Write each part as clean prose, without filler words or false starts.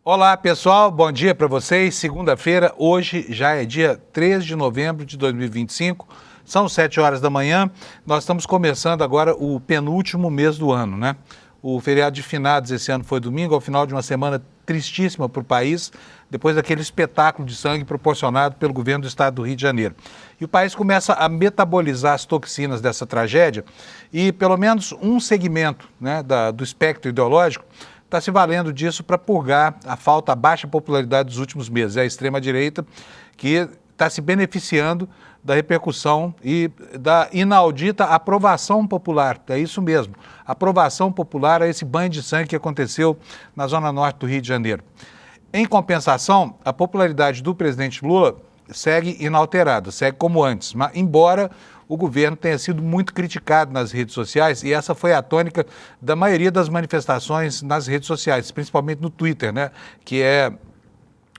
Olá, pessoal, bom dia para vocês. Segunda-feira, hoje já é dia 3 de novembro de 2025, são 7 horas da manhã. Nós estamos começando agora o penúltimo mês do ano, né? O feriado de finados esse ano foi domingo, ao final de uma semana tristíssima para o país, depois daquele espetáculo de sangue proporcionado pelo governo do estado do Rio de Janeiro. E o país começa a metabolizar as toxinas dessa tragédia e pelo menos um segmento, né, do espectro ideológico está se valendo disso para purgar a baixa popularidade dos últimos meses. É a extrema-direita que está se beneficiando da repercussão e da inaudita aprovação popular. É isso mesmo, aprovação popular a esse banho de sangue que aconteceu na zona norte do Rio de Janeiro. Em compensação, a popularidade do presidente Lula segue inalterada, segue como antes, mas embora o governo tenha sido muito criticado nas redes sociais, e essa foi a tônica da maioria das manifestações nas redes sociais, principalmente no Twitter, né, que é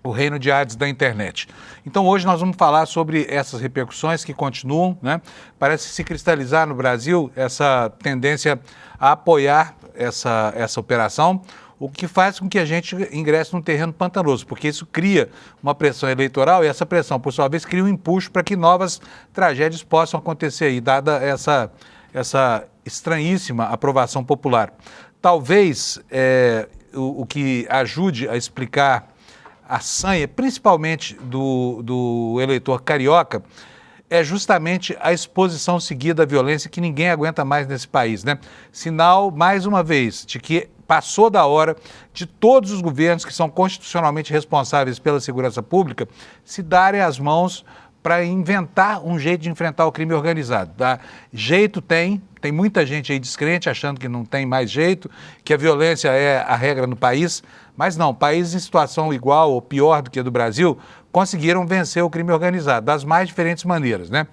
o reino de Hades da internet. Então hoje nós vamos falar sobre essas repercussões que continuam, né? Parece se cristalizar no Brasil essa tendência a apoiar essa operação, o que faz com que a gente ingresse num terreno pantanoso, porque isso cria uma pressão eleitoral e essa pressão, por sua vez, cria um empuxo para que novas tragédias possam acontecer aí, dada essa estranhíssima aprovação popular. Talvez o que ajude a explicar a sanha, principalmente do eleitor carioca, é justamente a exposição seguida à violência que ninguém aguenta mais nesse país, né? Sinal, mais uma vez, de que passou da hora de todos os governos que são constitucionalmente responsáveis pela segurança pública se darem as mãos para inventar um jeito de enfrentar o crime organizado. Tá? Jeito tem muita gente aí descrente achando que não tem mais jeito, que a violência é a regra no país, mas não, países em situação igual ou pior do que a do Brasil conseguiram vencer o crime organizado, das mais diferentes maneiras, né?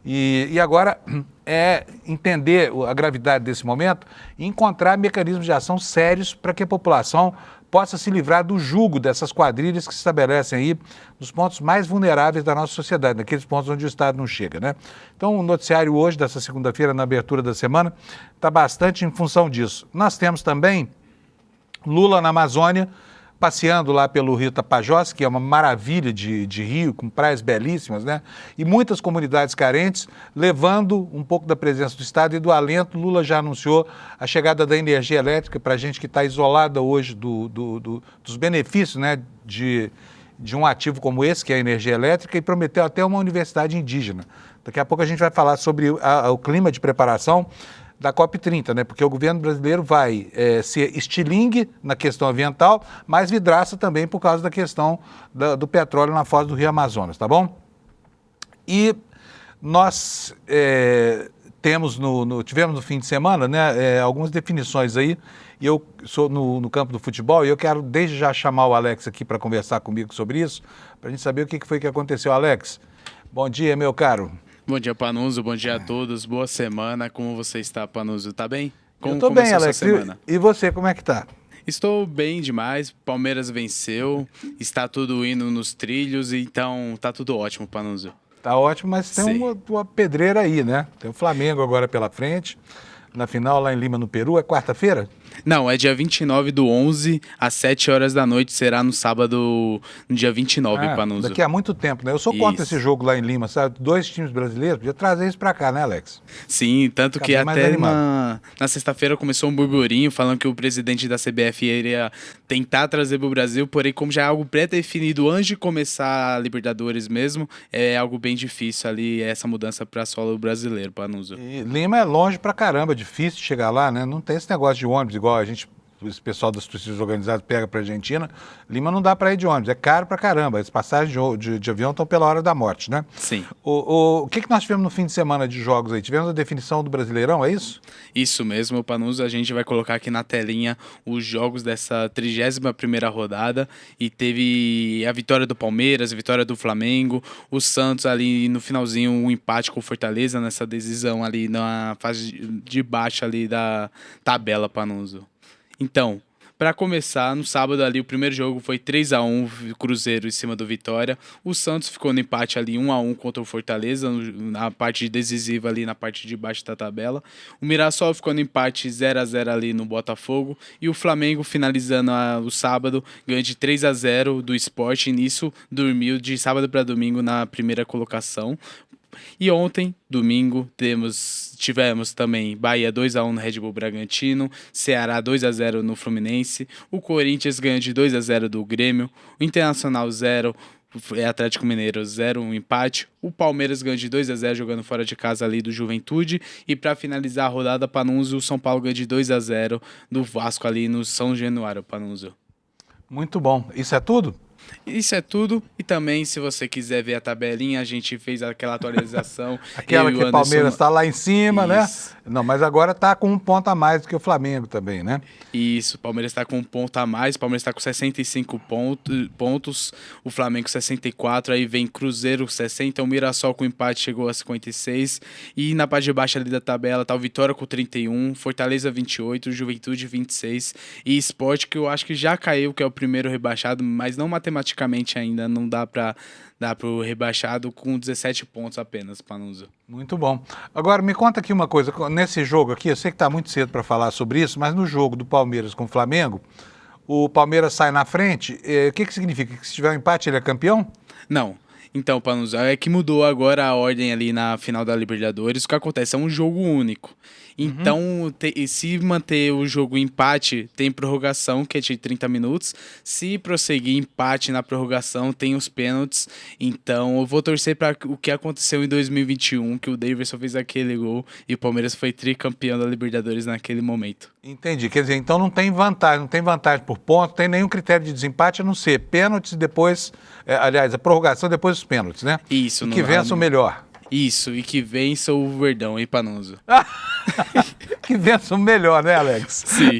E agora é entender a gravidade desse momento e encontrar mecanismos de ação sérios para que a população possa se livrar do jugo dessas quadrilhas que se estabelecem aí nos pontos mais vulneráveis da nossa sociedade, naqueles pontos onde o Estado não chega, né? Então o noticiário hoje, dessa segunda-feira, na abertura da semana, está bastante em função disso. Nós temos também Lula na Amazônia, passeando lá pelo Rio Tapajós, que é uma maravilha de rio, com praias belíssimas, né? E muitas comunidades carentes, levando um pouco da presença do Estado e do alento. Lula já anunciou a chegada da energia elétrica para a gente que está isolada hoje dos benefícios, né, de um ativo como esse, que é a energia elétrica, e prometeu até uma universidade indígena. Daqui a pouco a gente vai falar sobre o clima de preparação da COP30, né? Porque o governo brasileiro vai ser estilingue na questão ambiental, mas vidraça também por causa da questão do petróleo na foz do Rio Amazonas, tá bom? E nós tivemos no fim de semana, né, algumas definições aí, e eu sou no campo do futebol, e eu quero desde já chamar o Alex aqui para conversar comigo sobre isso, para a gente saber o que foi que aconteceu. Alex, bom dia, meu caro. Bom dia, Panuso. Bom dia a todos. Boa semana. Como você está, Panuso? Tá bem? Eu estou bem, Alex. E você, como é que tá? Estou bem demais. Palmeiras venceu. Está tudo indo nos trilhos. Então, tá tudo ótimo, Panuso. Tá ótimo, mas tem uma pedreira aí, né? Tem o Flamengo agora pela frente. Na final, lá em Lima, no Peru. É quarta-feira? Não, é dia 29/11, às 7 horas da noite, será no sábado, no dia 29, Panuso. Daqui a muito tempo, né? Eu sou contra esse jogo lá em Lima, sabe? 2 times brasileiros, podia trazer isso pra cá, né, Alex? Sim, tanto que até na sexta-feira começou um burburinho falando que o presidente da CBF iria tentar trazer pro Brasil, porém, como já é algo pré-definido antes de começar a Libertadores mesmo, é algo bem difícil ali, essa mudança pra solo brasileiro, Panuso. E Lima é longe pra caramba, difícil de chegar lá, né? Não tem esse negócio de ônibus igual esse pessoal das torcidas organizadas pega para a Argentina. Lima não dá para ir de ônibus, é caro pra caramba. As passagens de avião estão pela hora da morte, né? Sim. O que nós tivemos no fim de semana de jogos aí? Tivemos a definição do Brasileirão, é isso? Isso mesmo, Panuso. A gente vai colocar aqui na telinha os jogos dessa 31ª rodada e teve a vitória do Palmeiras, a vitória do Flamengo, o Santos ali no finalzinho, um empate com o Fortaleza nessa decisão ali na fase de baixo ali da tabela, Panuso. Então, Para começar, no sábado ali, o primeiro jogo foi 3-1, Cruzeiro em cima do Vitória. O Santos ficou no empate ali 1-1 contra o Fortaleza, na parte decisiva ali, na parte de baixo da tabela. O Mirassol ficou no empate 0-0 ali no Botafogo. E o Flamengo, finalizando o sábado, ganhou de 3-0 do Sport. E nisso, dormiu de sábado para domingo na primeira colocação. E ontem, domingo, tivemos também Bahia 2-1 no Red Bull Bragantino, Ceará 2-0 no Fluminense, o Corinthians ganhou de 2-0 do Grêmio, o Internacional 0, Atlético Mineiro 0, um empate, o Palmeiras ganhou de 2-0 jogando fora de casa ali do Juventude, e para finalizar a rodada, Panunzio, o São Paulo ganhou de 2-0 do Vasco ali no São Januário, Panunzio. Muito bom. Isso é tudo? Isso é tudo. E também, se você quiser ver a tabelinha, a gente fez aquela atualização. Aquela que o Palmeiras está lá em cima, Isso. né? Não, mas agora está com um ponto a mais do que o Flamengo também, né? Isso, o Palmeiras está com um ponto a mais, o Palmeiras está com 65 pontos, o Flamengo 64, aí vem Cruzeiro 60, o Mirassol com empate chegou a 56, e na parte de baixo ali da tabela tá o Vitória com 31, Fortaleza 28, Juventude 26, e Sport, que eu acho que já caiu, que é o primeiro rebaixado, mas não matematicamente ainda, não dá para o rebaixado com 17 pontos apenas, Panunzio. Muito bom. Agora, me conta aqui uma coisa. Nesse jogo aqui, eu sei que está muito cedo para falar sobre isso, mas no jogo do Palmeiras com o Flamengo, o Palmeiras sai na frente. O que significa? Que se tiver um empate, ele é campeão? Não. Então, Panunzio, é que mudou agora a ordem ali na final da Libertadores. O que acontece? É um jogo único. Então, se manter o jogo empate, tem prorrogação, que é de 30 minutos. Se prosseguir empate na prorrogação, tem os pênaltis. Então, eu vou torcer para o que aconteceu em 2021, que o Davidson fez aquele gol e o Palmeiras foi tricampeão da Libertadores naquele momento. Entendi. Quer dizer, então não tem vantagem por ponto, não tem nenhum critério de desempate, a não ser pênaltis e depois, aliás, a prorrogação depois dos pênaltis, né? Isso. E que vença o melhor. Isso, e que vença o Verdão, hein, Panunzio? Que vença o melhor, né, Alex? Sim.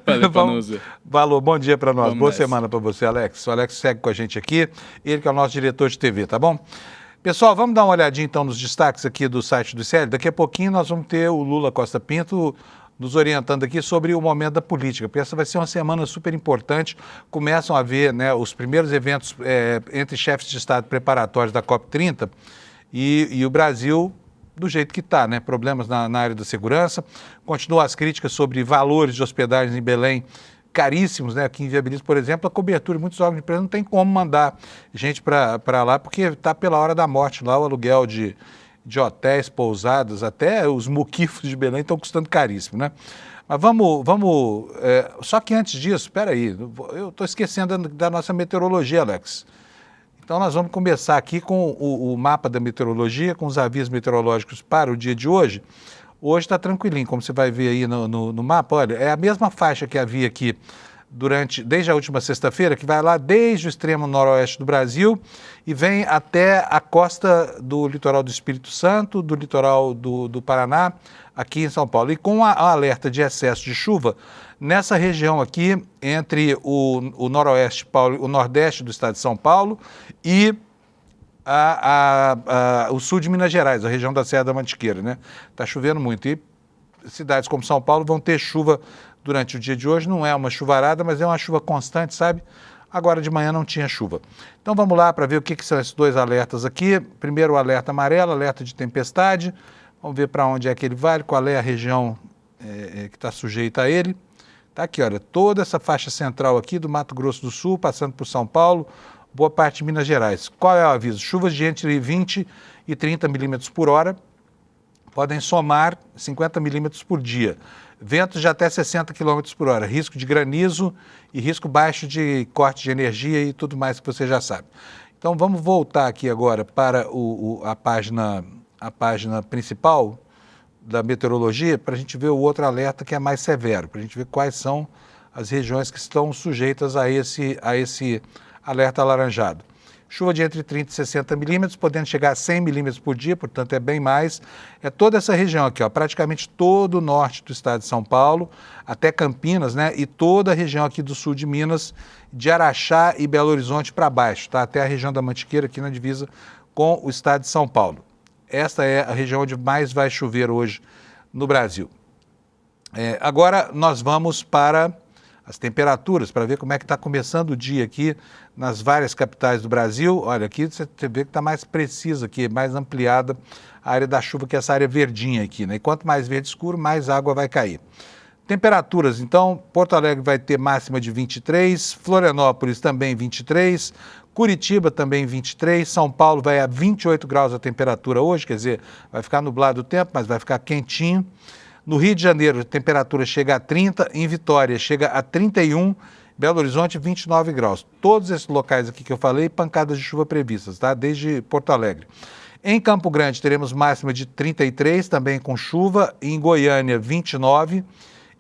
Valeu, Panunzio. Valeu, bom dia para nós. Vamos Boa nessa. semana para você, Alex. O Alex segue com a gente aqui, ele que é o nosso diretor de TV, tá bom? Pessoal, vamos dar uma olhadinha então nos destaques aqui do site do ICL. Daqui a pouquinho nós vamos ter o Lula Costa Pinto nos orientando aqui sobre o momento da política, porque essa vai ser uma semana super importante. Começam a haver, né, os primeiros eventos entre chefes de Estado preparatórios da COP30 e o Brasil do jeito que está, né? Problemas na área da segurança. Continuam as críticas sobre valores de hospedagens em Belém caríssimos, né? Que inviabilizam, por exemplo, a cobertura. Muitos órgãos de empresa não tem como mandar gente para lá, porque está pela hora da morte lá, o aluguel de hotéis, pousadas, até os muquifos de Belém estão custando caríssimo, né? Mas só que antes disso, espera aí, eu estou esquecendo da nossa meteorologia, Alex. Então nós vamos começar aqui com o mapa da meteorologia, com os avisos meteorológicos para o dia de hoje. Hoje está tranquilinho, como você vai ver aí no mapa. Olha, é a mesma faixa que havia aqui desde a última sexta-feira, que vai lá desde o extremo noroeste do Brasil e vem até a costa do litoral do Espírito Santo, do litoral do Paraná, aqui em São Paulo. E com a alerta de excesso de chuva nessa região aqui, entre o nordeste do estado de São Paulo e o sul de Minas Gerais, a região da Serra da Mantiqueira, né? Está chovendo muito e cidades como São Paulo vão ter chuva durante o dia de hoje. Não é uma chuvarada, mas é uma chuva constante, sabe? Agora de manhã não tinha chuva. Então vamos lá para ver o que são esses dois alertas aqui. Primeiro o alerta amarelo, alerta de tempestade. Vamos ver para onde é que ele vai, qual é a região que está sujeita a ele. Está aqui, olha, toda essa faixa central aqui do Mato Grosso do Sul, passando por São Paulo, boa parte de Minas Gerais. Qual é o aviso? Chuvas de entre 20 e 30 milímetros por hora, podem somar 50 milímetros por dia. Ventos de até 60 quilômetros por hora, risco de granizo e risco baixo de corte de energia e tudo mais que você já sabe. Então vamos voltar aqui agora para a página principal da meteorologia, para a gente ver o outro alerta que é mais severo, para a gente ver quais são as regiões que estão sujeitas a esse alerta alaranjado. Chuva de entre 30 e 60 milímetros, podendo chegar a 100 milímetros por dia, portanto é bem mais. É toda essa região aqui, ó, praticamente todo o norte do estado de São Paulo, até Campinas, né? E toda a região aqui do sul de Minas, de Araxá e Belo Horizonte para baixo, tá? Até a região da Mantiqueira, aqui na divisa com o estado de São Paulo. Esta é a região onde mais vai chover hoje no Brasil. Agora nós vamos para as temperaturas, para ver como é que está começando o dia aqui nas várias capitais do Brasil. Olha, aqui você vê que está mais preciso aqui, mais ampliada a área da chuva, que é essa área verdinha aqui, né? E quanto mais verde escuro, mais água vai cair. Temperaturas, então, Porto Alegre vai ter máxima de 23, Florianópolis também 23, Curitiba também 23, São Paulo vai a 28 graus a temperatura hoje, quer dizer, vai ficar nublado o tempo, mas vai ficar quentinho. No Rio de Janeiro, a temperatura chega a 30, em Vitória chega a 31, Belo Horizonte 29 graus. Todos esses locais aqui que eu falei, pancadas de chuva previstas, tá? Desde Porto Alegre. Em Campo Grande teremos máxima de 33, também com chuva, em Goiânia 29,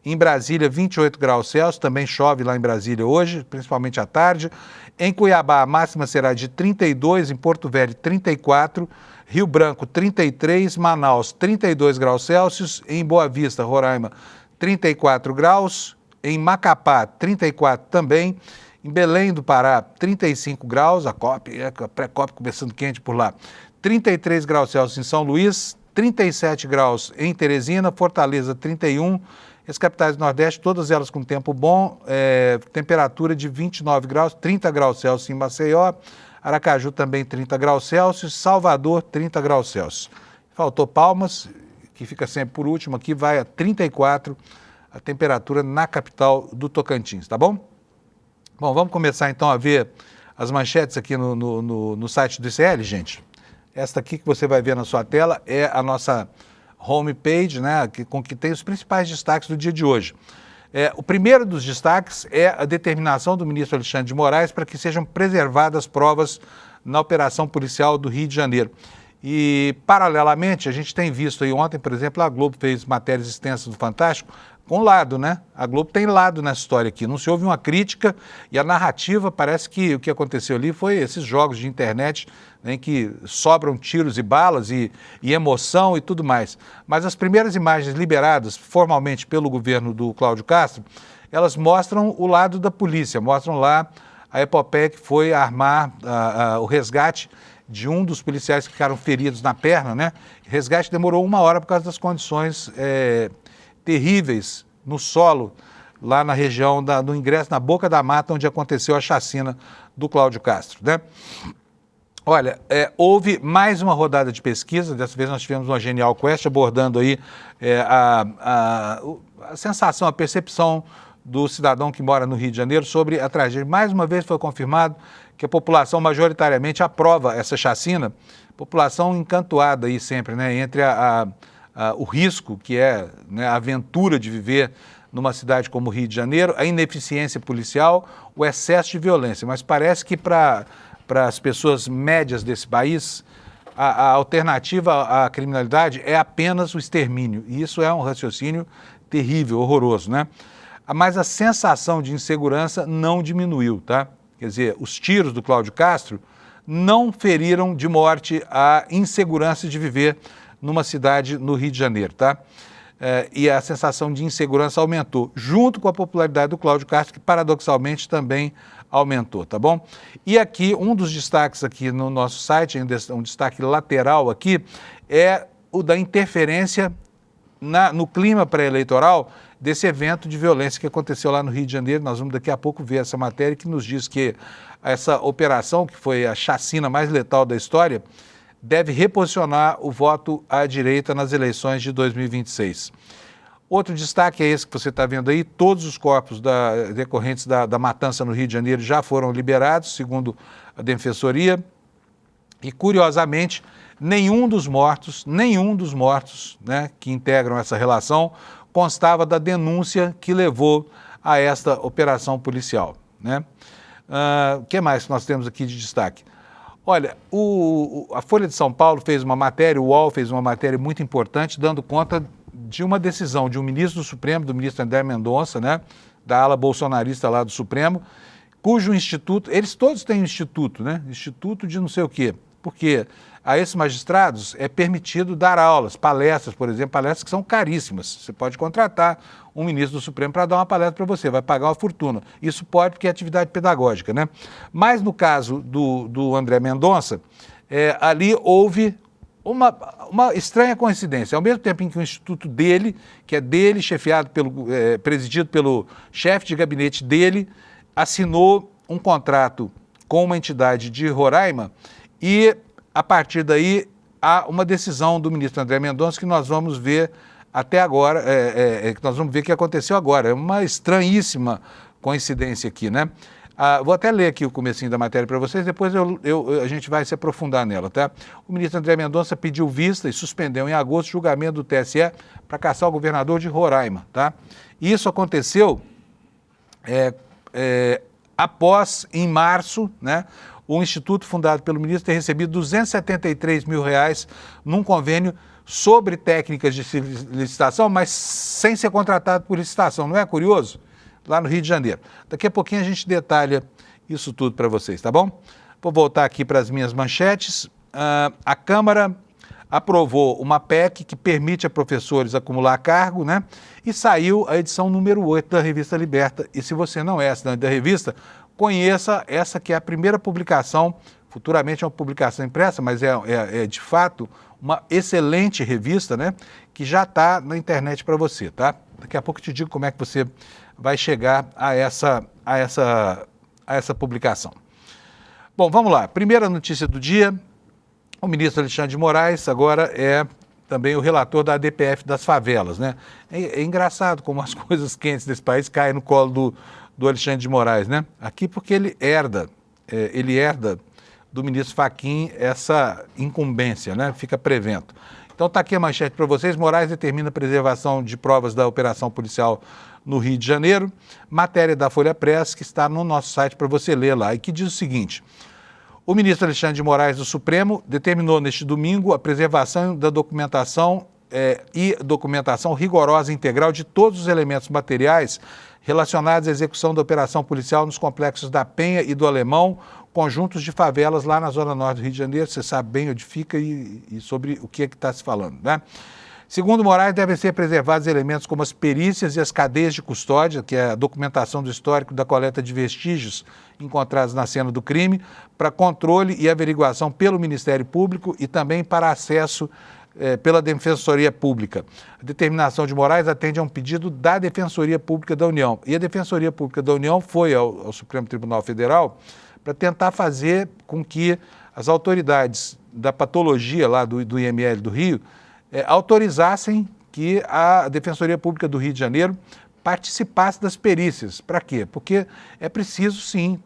em Brasília, 28 graus Celsius, também chove lá em Brasília hoje, principalmente à tarde. Em Cuiabá, a máxima será de 32, em Porto Velho, 34, Rio Branco, 33, Manaus, 32 graus Celsius, em Boa Vista, Roraima, 34 graus, em Macapá, 34 também, em Belém do Pará, 35 graus, a pré-COP começando quente por lá, 33 graus Celsius em São Luís, 37 graus em Teresina, Fortaleza, 31, as capitais do Nordeste, todas elas com tempo bom, temperatura de 29 graus, 30 graus Celsius em Maceió, Aracaju também 30 graus Celsius, Salvador 30 graus Celsius. Faltou Palmas, que fica sempre por último, aqui vai a 34 a temperatura na capital do Tocantins, tá bom? Bom, vamos começar então a ver as manchetes aqui no site do ICL, gente. Esta aqui que você vai ver na sua tela é a nossa homepage, né, com que tem os principais destaques do dia de hoje. O primeiro dos destaques é a determinação do ministro Alexandre de Moraes para que sejam preservadas provas na operação policial do Rio de Janeiro. E, paralelamente, a gente tem visto aí ontem, por exemplo, a Globo fez matérias extensas do Fantástico com lado, né? A Globo tem lado nessa história aqui. Não se houve uma crítica e a narrativa parece que o que aconteceu ali foi esses jogos de internet, né, em que sobram tiros e balas e emoção e tudo mais. Mas as primeiras imagens liberadas formalmente pelo governo do Cláudio Castro, elas mostram o lado da polícia, mostram lá a epopeia que foi armar o resgate de um dos policiais que ficaram feridos na perna, né? O resgate demorou 1 hora por causa das condições terríveis no solo, lá na região do ingresso, na Boca da Mata, onde aconteceu a chacina do Cláudio Castro, né? Olha, houve mais uma rodada de pesquisa, dessa vez nós tivemos uma Genial Quest abordando aí a sensação, a percepção do cidadão que mora no Rio de Janeiro sobre a tragédia. Mais uma vez foi confirmado que a população majoritariamente aprova essa chacina, população encantoada aí sempre, né, entre o risco que é, né, a aventura de viver numa cidade como o Rio de Janeiro, a ineficiência policial, o excesso de violência. Mas parece que para as pessoas médias desse país, a alternativa à criminalidade é apenas o extermínio. E isso é um raciocínio terrível, horroroso, né? Mas a sensação de insegurança não diminuiu, tá? Quer dizer, os tiros do Cláudio Castro não feriram de morte a insegurança de viver numa cidade no Rio de Janeiro, tá? E a sensação de insegurança aumentou, junto com a popularidade do Cláudio Castro, que paradoxalmente também aumentou, tá bom? E aqui, um dos destaques aqui no nosso site, um destaque lateral aqui, é o da interferência no clima pré-eleitoral desse evento de violência que aconteceu lá no Rio de Janeiro. Nós vamos daqui a pouco ver essa matéria que nos diz que essa operação, que foi a chacina mais letal da história, deve reposicionar o voto à direita nas eleições de 2026. Outro destaque é esse que você está vendo aí: todos os corpos decorrentes da matança no Rio de Janeiro já foram liberados, segundo a Defensoria, e curiosamente, nenhum dos mortos, né, que integram essa relação, constava da denúncia que levou a esta operação policial, né? O que mais nós temos aqui de destaque? Olha, a Folha de São Paulo fez uma matéria, o UOL fez uma matéria muito importante, dando conta de uma decisão de um ministro do Supremo, do ministro André Mendonça, né, da ala bolsonarista lá do Supremo, cujo instituto, eles todos têm um instituto, né, instituto de não sei o quê, porque a esses magistrados é permitido dar aulas, palestras, por exemplo, palestras que são caríssimas. Você pode contratar um ministro do Supremo para dar uma palestra para você, vai pagar uma fortuna. Isso pode porque é atividade pedagógica, né? Mas no caso do André Mendonça, ali houve uma estranha coincidência. Ao mesmo tempo em que o instituto dele, que é dele, chefiado presidido pelo chefe de gabinete dele, assinou um contrato com uma entidade de Roraima e, a partir daí, há uma decisão do ministro André Mendonça que nós vamos ver até agora, que nós vamos ver que aconteceu agora. É uma estranhíssima coincidência aqui, né? Vou até ler aqui o comecinho da matéria para vocês, depois a gente vai se aprofundar nela, tá? O ministro André Mendonça pediu vista e suspendeu em agosto o julgamento do TSE para caçar o governador de Roraima, tá? Isso aconteceu após, em março, né, o instituto fundado pelo ministro ter recebido R$273 mil num convênio sobre técnicas de licitação, mas sem ser contratado por licitação. Não é curioso? Lá no Rio de Janeiro. Daqui a pouquinho a gente detalha isso tudo para vocês, tá bom? Vou voltar aqui para as minhas manchetes. A Câmara aprovou uma PEC que permite a professores acumular cargo, né? E saiu a edição número 8 da revista Liberta. E se você não é assinante da revista, conheça essa que é a primeira publicação, futuramente é uma publicação impressa, mas é de fato uma excelente revista, né? Que já está na internet para você, tá? Daqui a pouco eu te digo como é que você vai chegar a essa publicação. Bom, vamos lá. Primeira notícia do dia, o ministro Alexandre de Moraes agora é também o relator da ADPF das favelas, né? É engraçado como as coisas quentes desse país caem no colo do Alexandre de Moraes, né? Aqui porque ele herda do ministro Fachin essa incumbência, né? Fica prevento. Então está aqui a manchete para vocês. Moraes determina a preservação de provas da operação policial no Rio de Janeiro. Matéria da Folha Press que está no nosso site para você ler lá e que diz o seguinte: o ministro Alexandre de Moraes do Supremo determinou neste domingo a preservação da documentação e documentação rigorosa e integral de todos os elementos materiais relacionados à execução da operação policial nos complexos da Penha e do Alemão, conjuntos de favelas lá na Zona Norte do Rio de Janeiro. Você sabe bem onde fica e sobre o que é que está se falando, né? Segundo Moraes, devem ser preservados elementos como as perícias e as cadeias de custódia, que é a documentação do histórico da coleta de vestígios encontrados na cena do crime, para controle e averiguação pelo Ministério Público e também para acesso pela Defensoria Pública. A determinação de Moraes atende a um pedido da Defensoria Pública da União. E a Defensoria Pública da União foi ao Supremo Tribunal Federal para tentar fazer com que as autoridades da patologia lá do IML do Rio autorizassem que a Defensoria Pública do Rio de Janeiro participasse das perícias. Para quê? Porque é preciso, sim,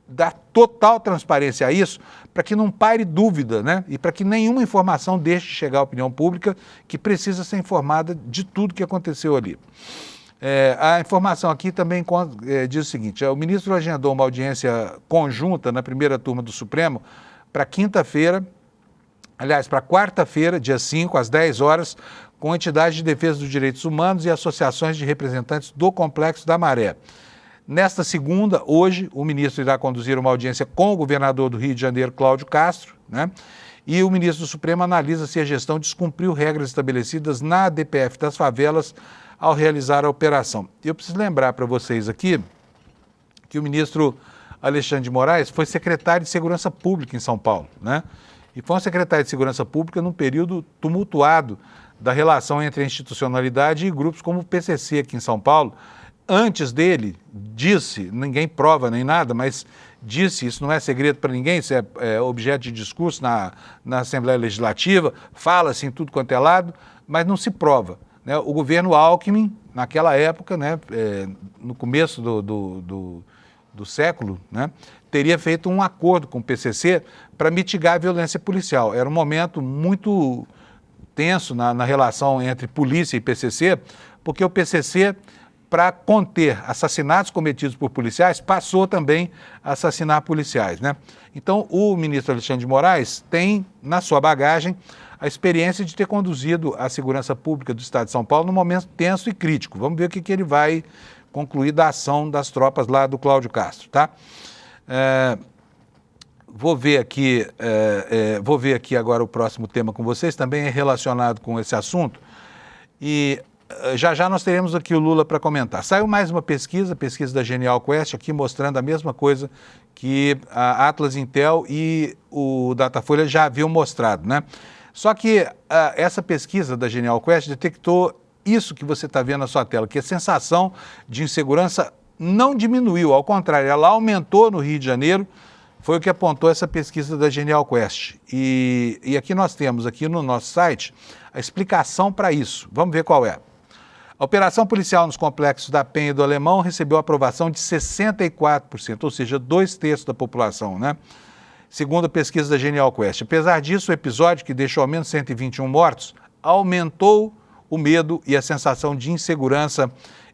dar total transparência a isso, para que não pare dúvida, né? E para que nenhuma informação deixe de chegar à opinião pública, que precisa ser informada de tudo que aconteceu ali. A informação aqui também diz o seguinte: o ministro agendou uma audiência conjunta na primeira turma do Supremo para quinta-feira, aliás, para quarta-feira, dia 5, às 10 horas, com entidades de defesa dos direitos humanos e associações de representantes do Complexo da Maré. Nesta segunda, hoje, o ministro irá conduzir uma audiência com o governador do Rio de Janeiro, Cláudio Castro, né? E o ministro do Supremo analisa se a gestão descumpriu regras estabelecidas na ADPF das favelas ao realizar a operação. E eu preciso lembrar para vocês aqui que o ministro Alexandre de Moraes foi secretário de Segurança Pública em São Paulo, né? E foi um secretário de Segurança Pública num período tumultuado da relação entre a institucionalidade e grupos como o PCC aqui em São Paulo. Antes dele, disse, ninguém prova nem nada, mas disse, isso não é segredo para ninguém, isso é objeto de discurso na Assembleia Legislativa, fala-se em tudo quanto é lado, mas não se prova, né? O governo Alckmin, naquela época, né, no começo do século, né, teria feito um acordo com o PCC para mitigar a violência policial. Era um momento muito tenso na relação entre polícia e PCC, porque o PCC, para conter assassinatos cometidos por policiais, passou também a assassinar policiais, né? Então, o ministro Alexandre de Moraes tem na sua bagagem a experiência de ter conduzido a segurança pública do Estado de São Paulo num momento tenso e crítico. Vamos ver o que ele vai concluir da ação das tropas lá do Cláudio Castro, tá? Vou ver aqui agora o próximo tema com vocês, também é relacionado com esse assunto. E já já nós teremos aqui o Lula para comentar. Saiu mais uma pesquisa da Genial Quest, aqui mostrando a mesma coisa que a Atlas Intel e o Datafolha já haviam mostrado, né? Só que essa pesquisa da Genial Quest detectou isso que você está vendo na sua tela, que a sensação de insegurança não diminuiu, ao contrário, ela aumentou no Rio de Janeiro, foi o que apontou essa pesquisa da Genial Quest. E aqui nós temos, aqui no nosso site, a explicação para isso. Vamos ver qual é. A operação policial nos complexos da Penha e do Alemão recebeu aprovação de 64%, ou seja, 2/3 da população, né? Segundo a pesquisa da Genial Quest. Apesar disso, o episódio, que deixou ao menos 121 mortos, aumentou o medo e a sensação de insegurança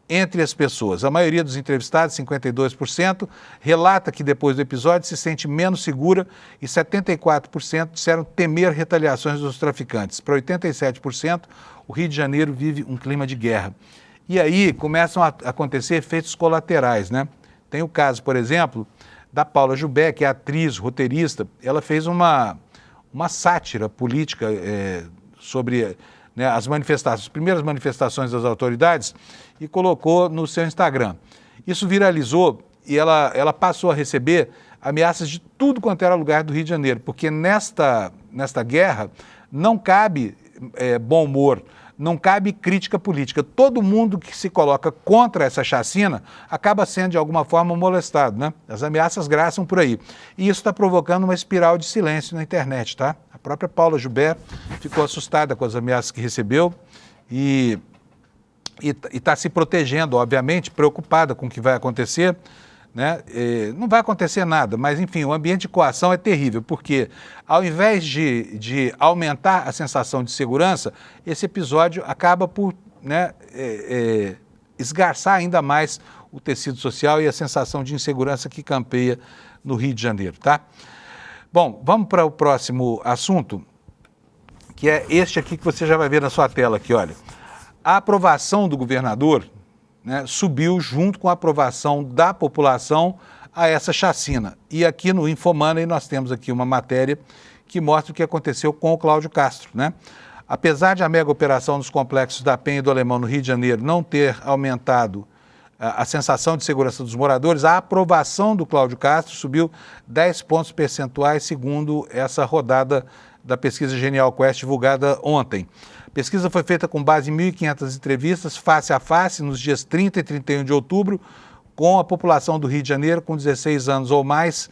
entre as pessoas. A maioria dos entrevistados, 52%, relata que depois do episódio se sente menos segura e 74% disseram temer retaliações dos traficantes. Para 87%, o Rio de Janeiro vive um clima de guerra. E aí começam a acontecer efeitos colaterais, né? Tem o caso, por exemplo, da Paula Jubé, que é atriz, roteirista. Ela fez uma sátira política sobre as primeiras manifestações das autoridades e colocou no seu Instagram. Isso viralizou e ela passou a receber ameaças de tudo quanto era lugar do Rio de Janeiro, porque nesta guerra não cabe bom humor, não cabe crítica política. Todo mundo que se coloca contra essa chacina acaba sendo de alguma forma molestado, né? As ameaças graçam por aí. E isso está provocando uma espiral de silêncio na internet, tá? A própria Paula Jubé ficou assustada com as ameaças que recebeu e está se protegendo, obviamente, preocupada com o que vai acontecer, né? Não vai acontecer nada, mas enfim, o ambiente de coação é terrível, porque ao invés de aumentar a sensação de segurança, esse episódio acaba por, né, esgarçar ainda mais o tecido social e a sensação de insegurança que campeia no Rio de Janeiro, tá? Bom, vamos para o próximo assunto, que é este aqui que você já vai ver na sua tela aqui, olha. A aprovação do governador, né, subiu junto com a aprovação da população a essa chacina. E aqui no Infomoney nós temos aqui uma matéria que mostra o que aconteceu com o Cláudio Castro, né? Apesar de a mega operação nos complexos da Penha e do Alemão no Rio de Janeiro não ter aumentado a sensação de segurança dos moradores, a aprovação do Cláudio Castro subiu 10 pontos percentuais, segundo essa rodada da pesquisa Genial Quest divulgada ontem. A pesquisa foi feita com base em 1.500 entrevistas face a face nos dias 30 e 31 de outubro com a população do Rio de Janeiro com 16 anos ou mais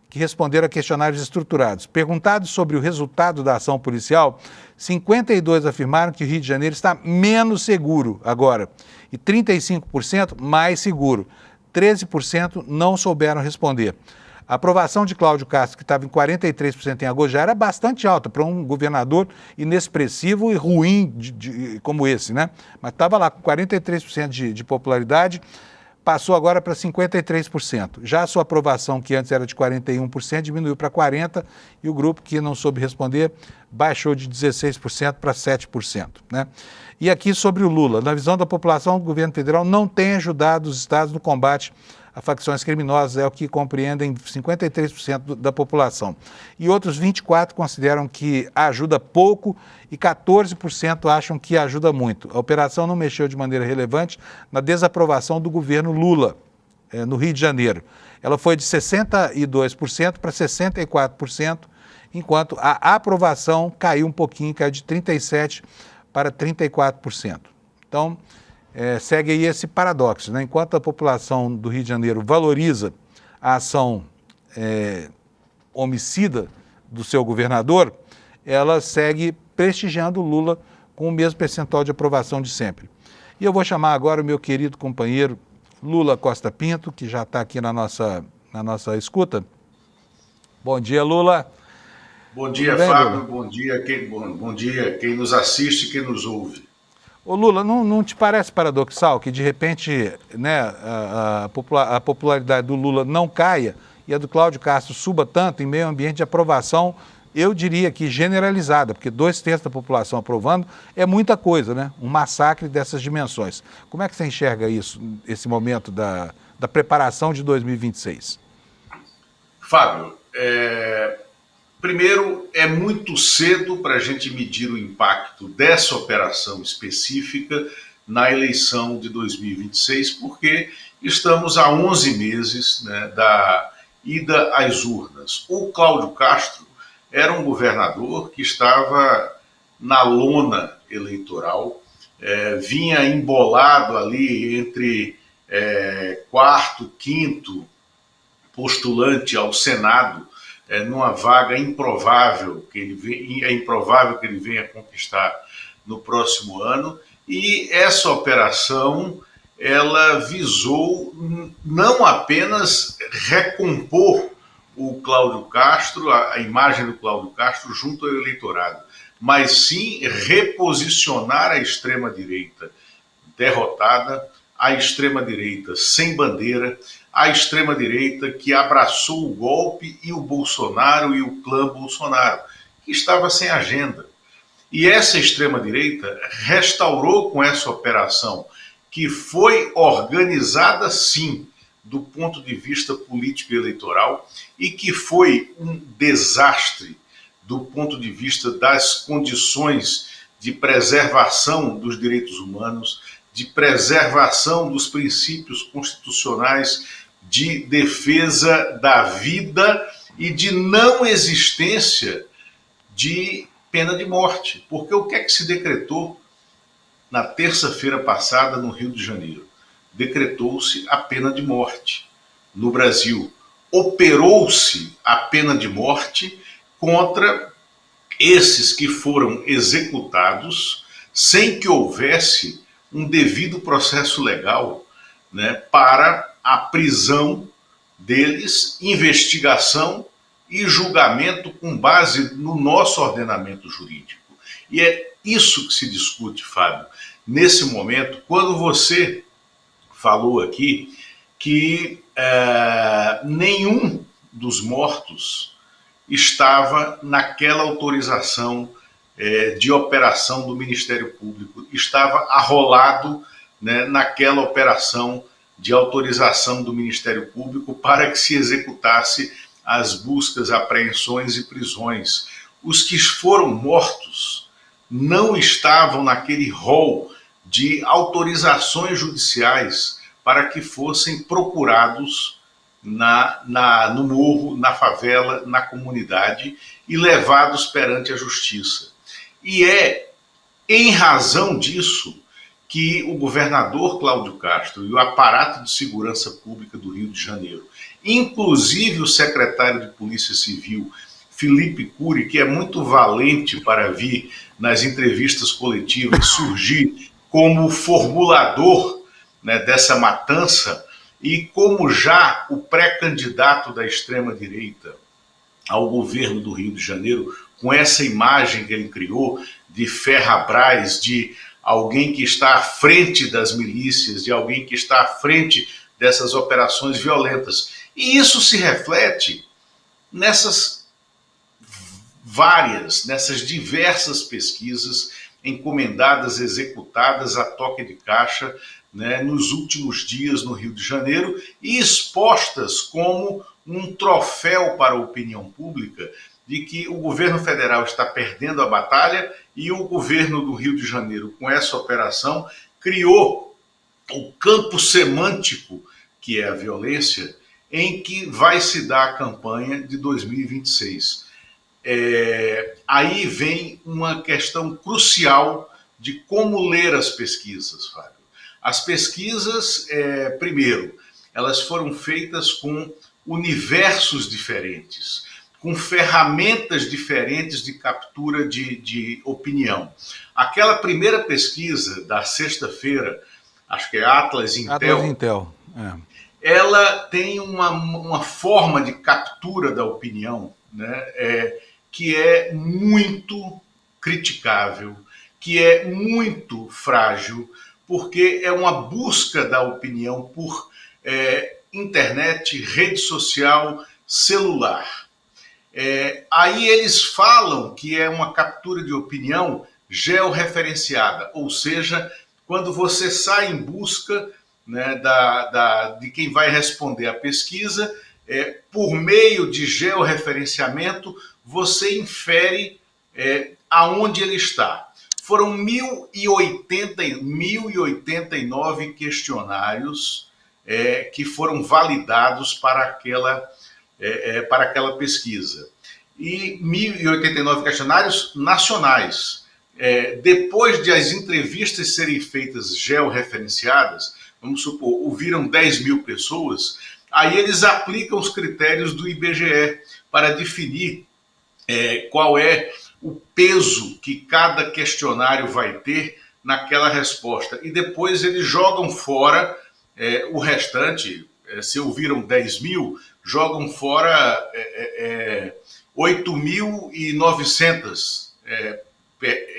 que responderam a questionários estruturados. Perguntados sobre o resultado da ação policial, 52% afirmaram que o Rio de Janeiro está menos seguro agora e 35% mais seguro. 13% não souberam responder. A aprovação de Cláudio Castro, que estava em 43% em agosto, já era bastante alta para um governador inexpressivo e ruim como esse, né? Mas estava lá com 43% de popularidade, passou agora para 53%. Já a sua aprovação, que antes era de 41%, diminuiu para 40%, e o grupo que não soube responder baixou de 16% para 7%, né? E aqui sobre o Lula. Na visão da população, o governo federal não tem ajudado os estados no combate a facções criminosas, é o que compreendem 53% da população. E outros 24% consideram que ajuda pouco e 14% acham que ajuda muito. A operação não mexeu de maneira relevante na desaprovação do governo Lula, no Rio de Janeiro. Ela foi de 62% para 64%, enquanto a aprovação caiu um pouquinho, caiu de 37% para 34%. Então, segue aí esse paradoxo, né? Enquanto a população do Rio de Janeiro valoriza a ação homicida do seu governador, ela segue prestigiando o Lula com o mesmo percentual de aprovação de sempre. E eu vou chamar agora o meu querido companheiro Lula Costa Pinto, que já está aqui na nossa escuta. Bom dia, Lula. Bom dia, bem, Fábio. Lula? Bom dia quem nos assiste e quem nos ouve. Ô Lula, não te parece paradoxal que de repente, né, a popularidade do Lula não caia e a do Cláudio Castro suba tanto em meio ambiente de aprovação, eu diria que generalizada, porque 2/3 da população aprovando é muita coisa, né? Um massacre dessas dimensões. Como é que você enxerga isso, esse momento da preparação de 2026? Fábio, primeiro, é muito cedo para a gente medir o impacto dessa operação específica na eleição de 2026, porque estamos a 11 meses, né, da ida às urnas. O Cláudio Castro era um governador que estava na lona eleitoral, vinha embolado ali entre quarto, quinto postulante ao Senado, numa vaga improvável que ele venha conquistar no próximo ano. E essa operação ela visou não apenas recompor o Cláudio Castro, a imagem do Cláudio Castro junto ao eleitorado, mas sim reposicionar a extrema-direita derrotada, a extrema-direita sem bandeira, a extrema-direita que abraçou o golpe e o Bolsonaro e o clã Bolsonaro, que estava sem agenda. E essa extrema-direita restaurou com essa operação, que foi organizada, sim, do ponto de vista político e eleitoral, e que foi um desastre do ponto de vista das condições de preservação dos direitos humanos, de preservação dos princípios constitucionais de defesa da vida e de não existência de pena de morte. Porque o que é que se decretou na terça-feira passada no Rio de Janeiro? Decretou-se a pena de morte no Brasil. Operou-se a pena de morte contra esses que foram executados sem que houvesse um devido processo legal, né, para a prisão deles, investigação e julgamento com base no nosso ordenamento jurídico. E é isso que se discute, Fábio, nesse momento, quando você falou aqui que nenhum dos mortos estava naquela autorização de operação do Ministério Público, estava arrolado, né, naquela operação de autorização do Ministério Público para que se executasse as buscas, apreensões e prisões. Os que foram mortos não estavam naquele rol de autorizações judiciais para que fossem procurados no morro, na favela, na comunidade e levados perante a justiça. E é em razão disso que o governador Cláudio Castro e o aparato de segurança pública do Rio de Janeiro, inclusive o secretário de Polícia Civil, Felipe Cury, que é muito valente para vir nas entrevistas coletivas surgir como formulador, né, dessa matança, e como já o pré-candidato da extrema-direita ao governo do Rio de Janeiro, com essa imagem que ele criou de Ferrabras, de alguém que está à frente das milícias, de alguém que está à frente dessas operações violentas. E isso se reflete nessas diversas pesquisas encomendadas, executadas a toque de caixa, né, nos últimos dias no Rio de Janeiro e expostas como um troféu para a opinião pública de que o governo federal está perdendo a batalha e o governo do Rio de Janeiro, com essa operação, criou o campo semântico, que é a violência, em que vai se dar a campanha de 2026. Aí vem uma questão crucial de como ler as pesquisas, Fábio. As pesquisas, primeiro, elas foram feitas com universos diferentes, com ferramentas diferentes de captura de opinião. Aquela primeira pesquisa da sexta-feira, acho que é Atlas Intel, ela tem uma forma de captura da opinião, né, que é muito criticável, que é muito frágil, porque é uma busca da opinião por internet, rede social, celular. Aí eles falam que é uma captura de opinião georreferenciada, ou seja, quando você sai em busca, né, de quem vai responder a pesquisa, por meio de georreferenciamento, você infere aonde ele está. foram 1.089 questionários que foram validados para aquela pesquisa. E 1.089 questionários nacionais. Depois de as entrevistas serem feitas georreferenciadas, vamos supor, ouviram 10 mil pessoas, aí eles aplicam os critérios do IBGE para definir qual é o peso que cada questionário vai ter naquela resposta. E depois eles jogam fora o restante, se ouviram 10 mil, jogam fora 8.900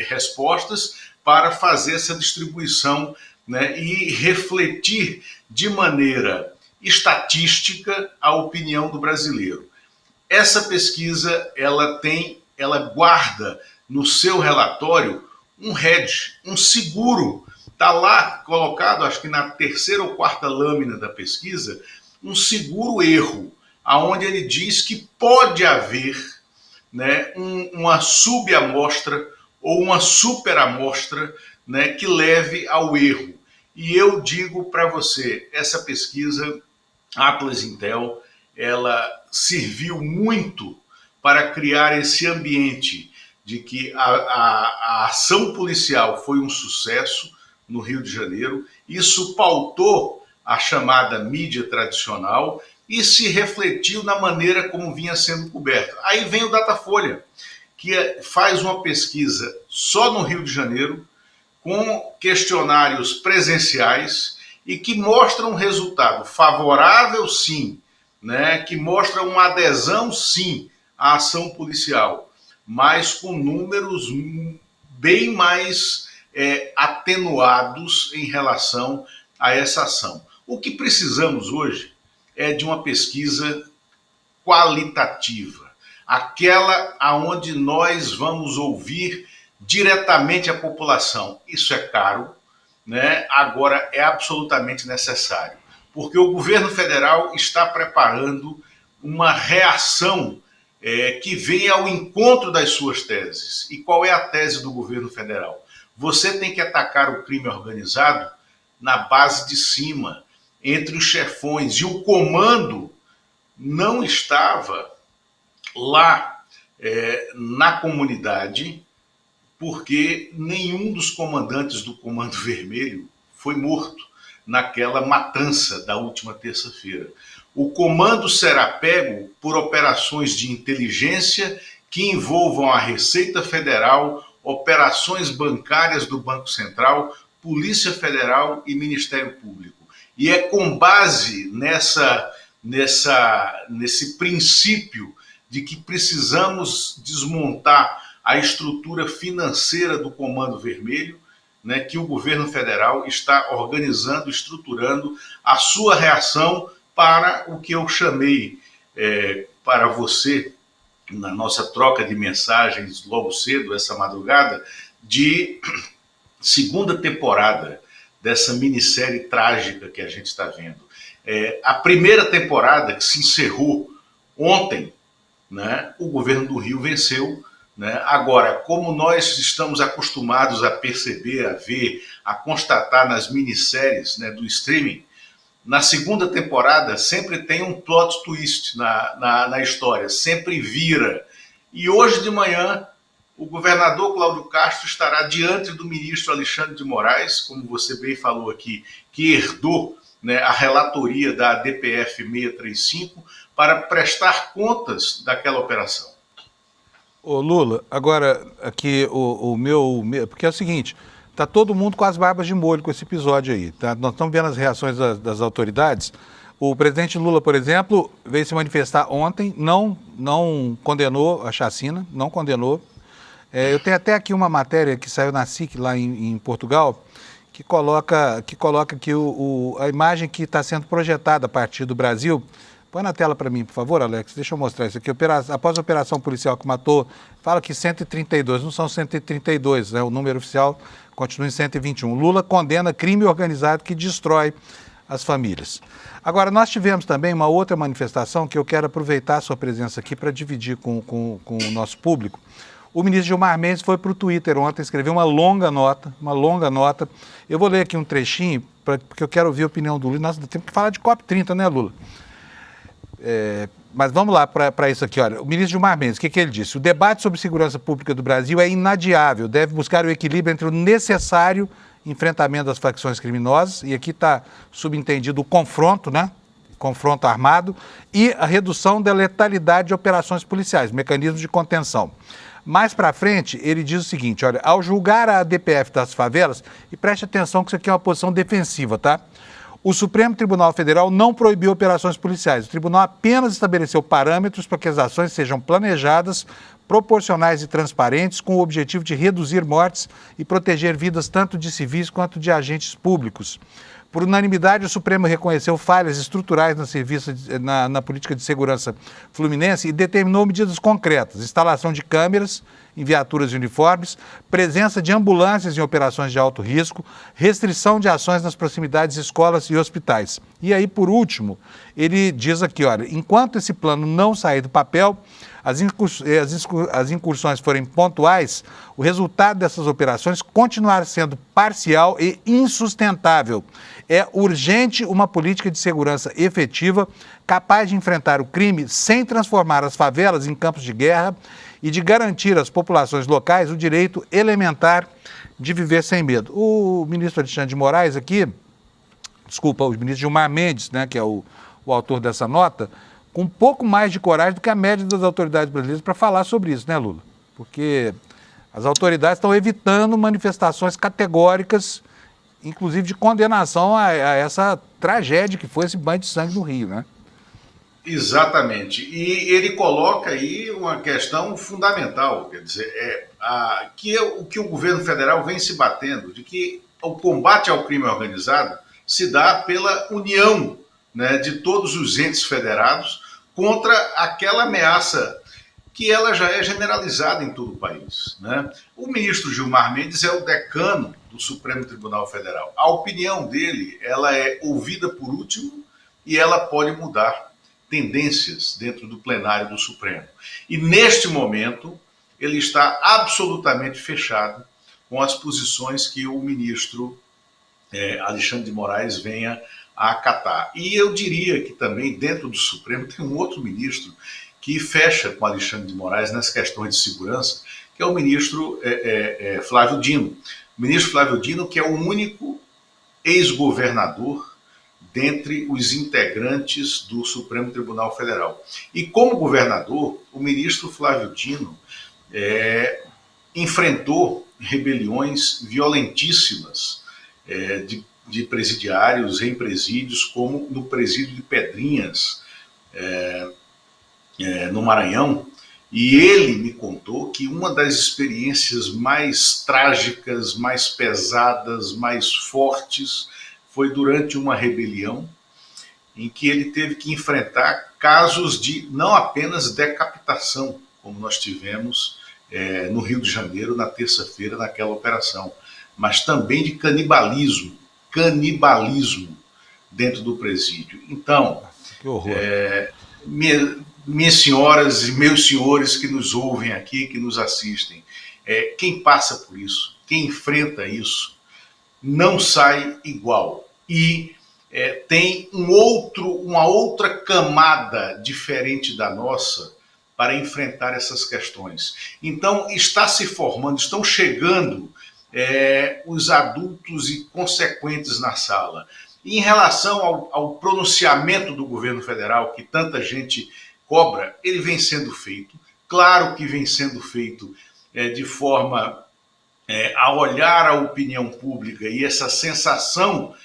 respostas para fazer essa distribuição, né, e refletir de maneira estatística a opinião do brasileiro. Essa pesquisa, ela guarda no seu relatório um hedge, um seguro. Está lá colocado, acho que na terceira ou quarta lâmina da pesquisa, um seguro erro, aonde ele diz que pode haver, né, uma subamostra ou uma superamostra, né, que leve ao erro. E eu digo para você, essa pesquisa Atlas Intel, ela serviu muito para criar esse ambiente de que a ação policial foi um sucesso no Rio de Janeiro. Isso pautou a chamada mídia tradicional e se refletiu na maneira como vinha sendo coberta. Aí vem o Datafolha, que faz uma pesquisa só no Rio de Janeiro, com questionários presenciais e que mostra um resultado favorável, sim, né, que mostra uma adesão, sim, à ação policial, mas com números bem mais atenuados em relação a essa ação. O que precisamos hoje é de uma pesquisa qualitativa, aquela aonde nós vamos ouvir diretamente a população. Isso é caro, né? Agora é absolutamente necessário, porque o governo federal está preparando uma reação que venha ao encontro das suas teses. E qual é a tese do governo federal? Você tem que atacar o crime organizado na base de cima, entre os chefões, e o comando não estava lá na comunidade, porque nenhum dos comandantes do Comando Vermelho foi morto naquela matança da última terça-feira. O comando será pego por operações de inteligência que envolvam a Receita Federal, operações bancárias do Banco Central, Polícia Federal e Ministério Público. E é com base nesse princípio de que precisamos desmontar a estrutura financeira do Comando Vermelho, né, que o governo federal está organizando, estruturando a sua reação para o que eu chamei para você, na nossa troca de mensagens logo cedo, essa madrugada, de segunda temporada dessa minissérie trágica que a gente está vendo. A primeira temporada, que se encerrou ontem, né, o governo do Rio venceu, né? Agora, como nós estamos acostumados a perceber, a ver, a constatar nas minisséries, né, do streaming, na segunda temporada sempre tem um plot twist na história, sempre vira. E hoje de manhã, o governador Cláudio Castro estará diante do ministro Alexandre de Moraes, como você bem falou aqui, que herdou, né, a relatoria da DPF 635, para prestar contas daquela operação. Ô Lula, agora aqui porque é o seguinte, tá todo mundo com as barbas de molho com esse episódio aí, tá? Nós estamos vendo as reações das autoridades. O presidente Lula, por exemplo, veio se manifestar ontem, não condenou a chacina, não condenou. Eu tenho até aqui uma matéria que saiu na SIC lá em Portugal, que coloca que a imagem que está sendo projetada a partir do Brasil. Põe na tela para mim, por favor, Alex, deixa eu mostrar isso aqui. Após a operação policial que matou, fala que 132, não são 132, né? O número oficial continua em 121. Lula condena crime organizado que destrói as famílias. Agora, nós tivemos também uma outra manifestação que eu quero aproveitar a sua presença aqui para dividir com o nosso público. O ministro Gilmar Mendes foi para o Twitter ontem, escreveu uma longa nota. Eu vou ler aqui um trechinho, porque eu quero ouvir a opinião do Lula. Nós temos que falar de COP30, né, Lula? Mas vamos lá para isso aqui. Olha, o ministro Gilmar Mendes, o que ele disse? O debate sobre segurança pública do Brasil é inadiável, deve buscar o equilíbrio entre o necessário enfrentamento das facções criminosas, e aqui está subentendido o confronto, né? Confronto armado, e a redução da letalidade de operações policiais, mecanismos de contenção. Mais para frente, ele diz o seguinte, olha, ao julgar a DPF das favelas, e preste atenção que isso aqui é uma posição defensiva, tá? O Supremo Tribunal Federal não proibiu operações policiais. O tribunal apenas estabeleceu parâmetros para que as ações sejam planejadas, proporcionais e transparentes, com o objetivo de reduzir mortes e proteger vidas tanto de civis quanto de agentes públicos. Por unanimidade, o Supremo reconheceu falhas estruturais na política de segurança fluminense e determinou medidas concretas: instalação de câmeras em viaturas e uniformes, presença de ambulâncias em operações de alto risco, restrição de ações nas proximidades de escolas e hospitais. E aí, por último, ele diz aqui, olha, enquanto esse plano não sair do papel, as incursões forem pontuais, o resultado dessas operações continuará sendo parcial e insustentável. É urgente uma política de segurança efetiva, capaz de enfrentar o crime sem transformar as favelas em campos de guerra e de garantir às populações locais o direito elementar de viver sem medo. O ministro Alexandre de Moraes aqui, o ministro Gilmar Mendes, né, que é o autor dessa nota, com um pouco mais de coragem do que a média das autoridades brasileiras para falar sobre isso, né, Lula? Porque as autoridades estão evitando manifestações categóricas, inclusive de condenação a essa tragédia que foi esse banho de sangue no Rio, né? Exatamente. E ele coloca aí uma questão fundamental, quer dizer, o que o governo federal vem se batendo, de que o combate ao crime organizado se dá pela união, né, de todos os entes federados contra aquela ameaça que ela já é generalizada em todo o país, né? O ministro Gilmar Mendes é o decano do Supremo Tribunal Federal. A opinião dele, ela é ouvida por último e ela pode mudar tendências dentro do plenário do Supremo. E neste momento, ele está absolutamente fechado com as posições que o ministro Alexandre de Moraes venha a acatar. E eu diria que também dentro do Supremo tem um outro ministro que fecha com Alexandre de Moraes nas questões de segurança, que é o ministro Flávio Dino. O ministro Flávio Dino, que é o único ex-governador dentre os integrantes do Supremo Tribunal Federal. E como governador, o ministro Flávio Dino enfrentou rebeliões violentíssimas de presidiários em presídios, como no presídio de Pedrinhas, no Maranhão, e ele me contou que uma das experiências mais trágicas, mais pesadas, mais fortes, foi durante uma rebelião em que ele teve que enfrentar casos de não apenas decapitação, como nós tivemos no Rio de Janeiro na terça-feira naquela operação, mas também de canibalismo dentro do presídio. Então, que horror. Minhas senhoras e meus senhores que nos ouvem aqui, que nos assistem, quem passa por isso, quem enfrenta isso, não sai igual. E tem uma outra camada diferente da nossa para enfrentar essas questões. Então, estão chegando os adultos e consequentes na sala. E em relação ao pronunciamento do governo federal, que tanta gente cobra, ele vem sendo feito. Claro que vem sendo feito de forma a olhar a opinião pública e essa sensação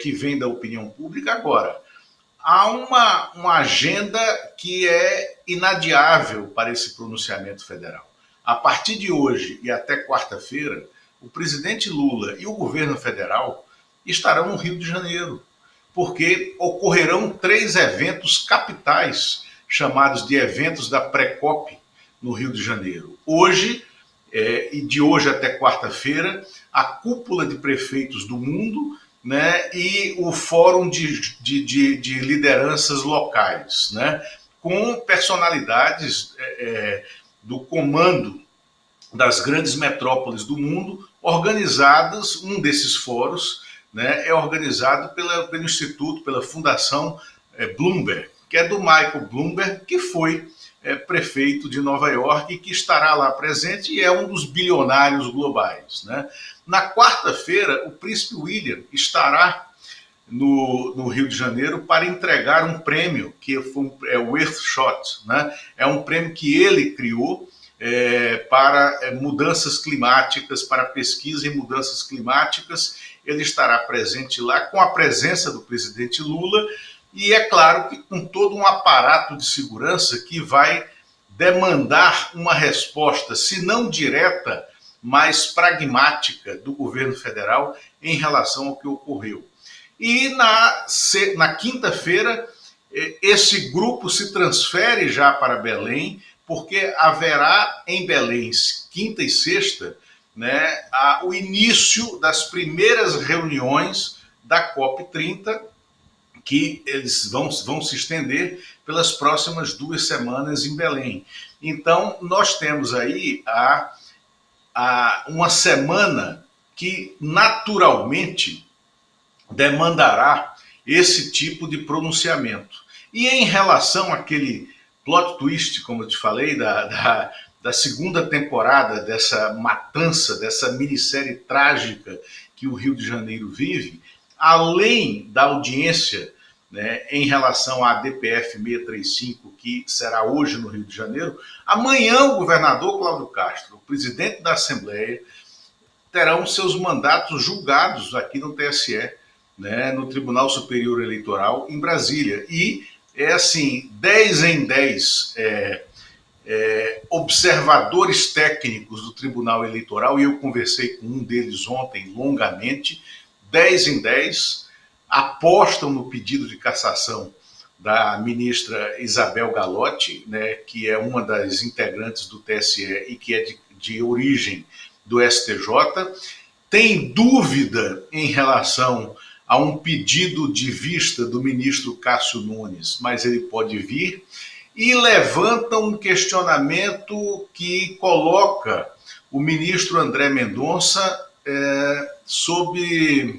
que vem da opinião pública. Agora, há uma agenda que é inadiável para esse pronunciamento federal. A partir de hoje e até quarta-feira, o presidente Lula e o governo federal estarão no Rio de Janeiro, porque ocorrerão 3 eventos capitais, chamados de eventos da Pré-COP, no Rio de Janeiro. Hoje, e de hoje até quarta-feira, a cúpula de prefeitos do mundo, né, e o fórum de lideranças locais, né, com personalidades do comando das grandes metrópoles do mundo, organizadas, um desses fóruns, né, é organizado pelo Instituto, pela Fundação Bloomberg, que é do Michael Bloomberg, que foi prefeito de Nova York e que estará lá presente e é um dos bilionários globais, né? Na quarta-feira, o príncipe William estará no Rio de Janeiro para entregar um prêmio, que é o Earthshot, né? É um prêmio que ele criou para mudanças climáticas, para pesquisa em mudanças climáticas. Ele estará presente lá com a presença do presidente Lula e, é claro, que com todo um aparato de segurança que vai demandar uma resposta, se não direta, mas pragmática do governo federal em relação ao que ocorreu. E na quinta-feira, esse grupo se transfere já para Belém, porque haverá em Belém, quinta e sexta, né, o início das primeiras reuniões da COP30, que eles vão se estender pelas próximas 2 semanas em Belém. Então, nós temos aí uma semana que naturalmente demandará esse tipo de pronunciamento. E em relação àquele plot twist, como eu te falei, da segunda temporada dessa matança, dessa minissérie trágica que o Rio de Janeiro vive, além da audiência, né, em relação à DPF 635, que será hoje no Rio de Janeiro, amanhã o governador Cláudio Castro, o presidente da Assembleia, terão seus mandatos julgados aqui no TSE, né, no Tribunal Superior Eleitoral, em Brasília. E é assim, 10 em 10 observadores técnicos do Tribunal Eleitoral, e eu conversei com um deles ontem longamente, 10 em 10 apostam no pedido de cassação da ministra Isabel Galotti, né, que é uma das integrantes do TSE e que é de origem do STJ, tem dúvida em relação a um pedido de vista do ministro Cássio Nunes, mas ele pode vir, e levanta um questionamento que coloca o ministro André Mendonça sob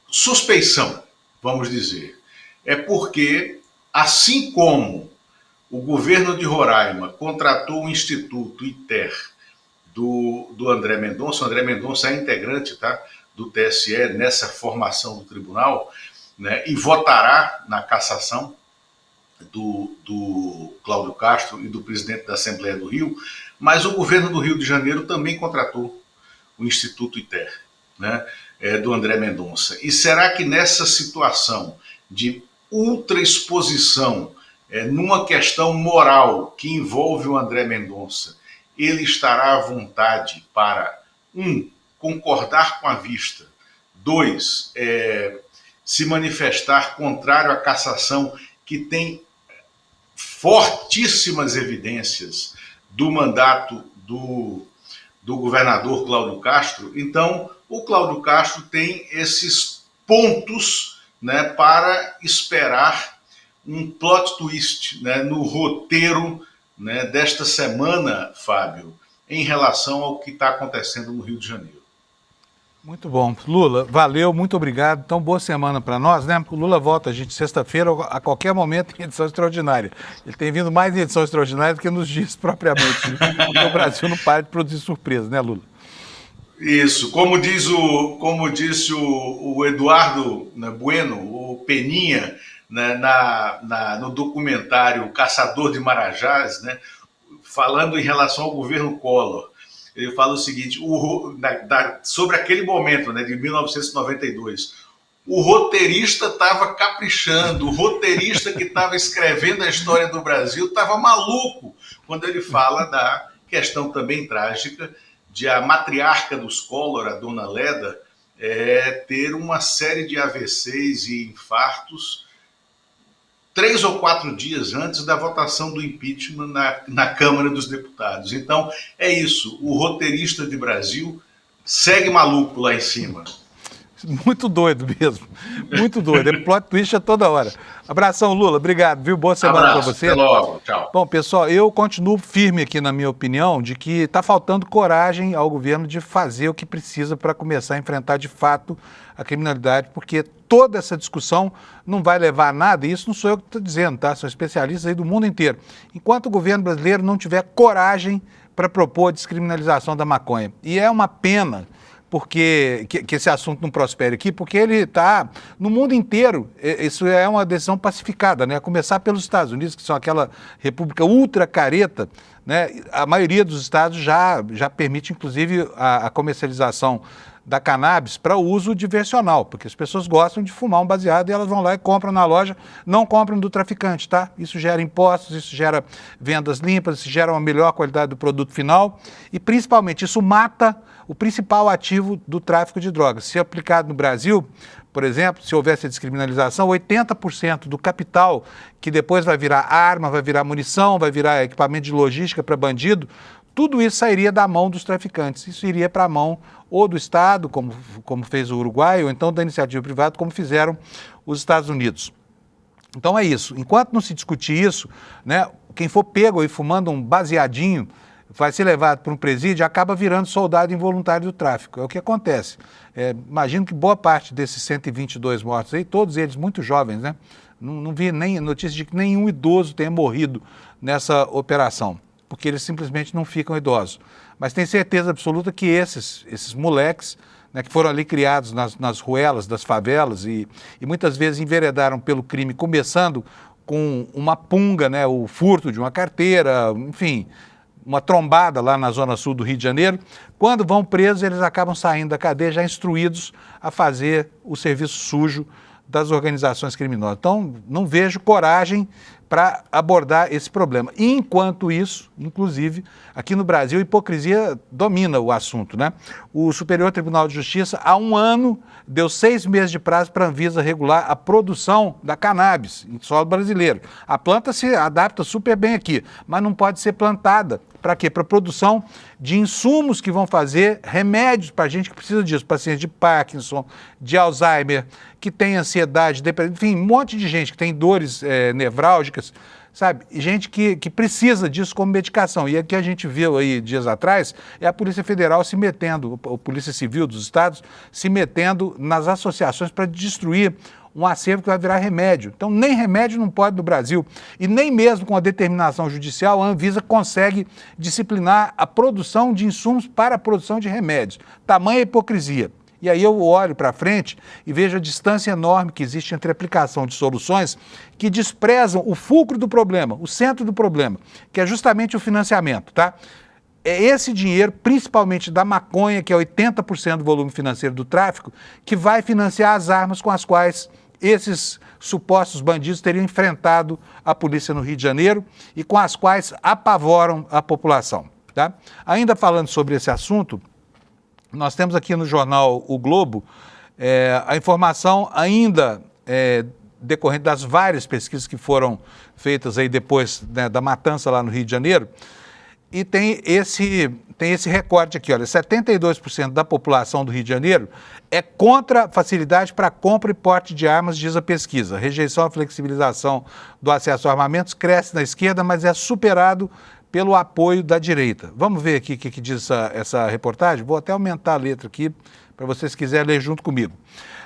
suspeição, vamos dizer. É porque, assim como o governo de Roraima contratou o Instituto ITER do André Mendonça, o André Mendonça é integrante, tá, do TSE nessa formação do tribunal, né, e votará na cassação do Cláudio Castro e do presidente da Assembleia do Rio, mas o governo do Rio de Janeiro também contratou o Instituto ITER, né, do André Mendonça. E será que nessa situação de ultraexposição numa questão moral que envolve o André Mendonça, ele estará à vontade para, concordar com a vista, 2, se manifestar contrário à cassação, que tem fortíssimas evidências do mandato do governador Cláudio Castro? Então, o Cláudio Castro tem esses pontos, né, para esperar um plot twist, né, no roteiro, né, desta semana, Fábio, em relação ao que está acontecendo no Rio de Janeiro. Muito bom. Lula, valeu, muito obrigado. Então, boa semana para nós, né? O Lula volta, gente, sexta-feira, a qualquer momento, em edição extraordinária. Ele tem vindo mais em edição extraordinária do que nos dias propriamente, né? Porque o Brasil não para de produzir surpresa, né, Lula? Isso, como disse o Eduardo Bueno, o Peninha, né, no documentário Caçador de Marajás, né, falando em relação ao governo Collor. Ele fala o seguinte, sobre aquele momento, né, de 1992, o roteirista estava caprichando, o roteirista que estava escrevendo a história do Brasil estava maluco quando ele fala da questão também trágica de a matriarca dos Collor, a dona Leda, ter uma série de AVCs e infartos 3 ou 4 dias antes da votação do impeachment na Câmara dos Deputados. Então, é isso. O roteirista de Brasil segue maluco lá em cima. Muito doido mesmo, muito doido. É plot twist a toda hora. Abração, Lula, obrigado, viu? Boa semana para você. Até logo, tchau. Bom, pessoal, eu continuo firme aqui na minha opinião de que está faltando coragem ao governo de fazer o que precisa para começar a enfrentar de fato a criminalidade, porque toda essa discussão não vai levar a nada, e isso não sou eu que estou dizendo, tá? São especialistas aí do mundo inteiro. Enquanto o governo brasileiro não tiver coragem para propor a descriminalização da maconha. E é uma pena porque que esse assunto não prospere aqui, porque ele está no mundo inteiro. Isso é uma decisão pacificada, né? A começar pelos Estados Unidos, que são aquela república ultra careta, né? A maioria dos estados já permite, inclusive, a comercialização da cannabis para uso diversional, porque as pessoas gostam de fumar um baseado e elas vão lá e compram na loja, não compram do traficante, tá? Isso gera impostos, isso gera vendas limpas, isso gera uma melhor qualidade do produto final e, principalmente, isso mata o principal ativo do tráfico de drogas. Se aplicado no Brasil, por exemplo, se houvesse a descriminalização, 80% do capital que depois vai virar arma, vai virar munição, vai virar equipamento de logística para bandido, tudo isso sairia da mão dos traficantes. Isso iria para a mão ou do Estado, como fez o Uruguai, ou então da iniciativa privada, como fizeram os Estados Unidos. Então é isso. Enquanto não se discutir isso, né, quem for pego aí fumando um baseadinho vai ser levado para um presídio e acaba virando soldado involuntário do tráfico. É o que acontece. Imagino que boa parte desses 122 mortos aí, todos eles muito jovens, né? Não vi nem notícia de que nenhum idoso tenha morrido nessa operação, porque eles simplesmente não ficam idosos. Mas tenho certeza absoluta que esses moleques, né, que foram ali criados nas ruelas das favelas e muitas vezes enveredaram pelo crime, começando com uma punga, né, o furto de uma carteira, enfim, uma trombada lá na zona sul do Rio de Janeiro, quando vão presos eles acabam saindo da cadeia já instruídos a fazer o serviço sujo das organizações criminosas. Então, não vejo coragem para abordar esse problema. E, enquanto isso, inclusive, aqui no Brasil, a hipocrisia domina o assunto, né? O Superior Tribunal de Justiça, há 1 ano, deu 6 meses de prazo para a Anvisa regular a produção da cannabis em solo brasileiro. A planta se adapta super bem aqui, mas não pode ser plantada. Para quê? Para a produção de insumos que vão fazer remédios para a gente que precisa disso, pacientes de Parkinson, de Alzheimer, que tem ansiedade, depressão, enfim, um monte de gente que tem dores nevrálgicas, sabe? Gente que precisa disso como medicação. E o que a gente viu aí dias atrás é a Polícia Federal se metendo, a Polícia Civil dos estados se metendo nas associações para destruir um acervo que vai virar remédio. Então, nem remédio não pode no Brasil. E nem mesmo com a determinação judicial, a Anvisa consegue disciplinar a produção de insumos para a produção de remédios. Tamanha hipocrisia. E aí eu olho para frente e vejo a distância enorme que existe entre a aplicação de soluções que desprezam o fulcro do problema, o centro do problema, que é justamente o financiamento, tá? É esse dinheiro, principalmente da maconha, que é 80% do volume financeiro do tráfico, que vai financiar as armas com as quais esses supostos bandidos teriam enfrentado a polícia no Rio de Janeiro e com as quais apavoram a população, tá? Ainda falando sobre esse assunto, nós temos aqui no jornal O Globo a informação ainda decorrente das várias pesquisas que foram feitas aí depois, né, da matança lá no Rio de Janeiro, e tem esse recorte aqui, olha, 72% da população do Rio de Janeiro é contra facilidade para compra e porte de armas, diz a pesquisa. Rejeição à flexibilização do acesso a armamentos cresce na esquerda, mas é superado pelo apoio da direita. Vamos ver aqui o que diz essa reportagem? Vou até aumentar a letra aqui, para vocês quiserem ler junto comigo.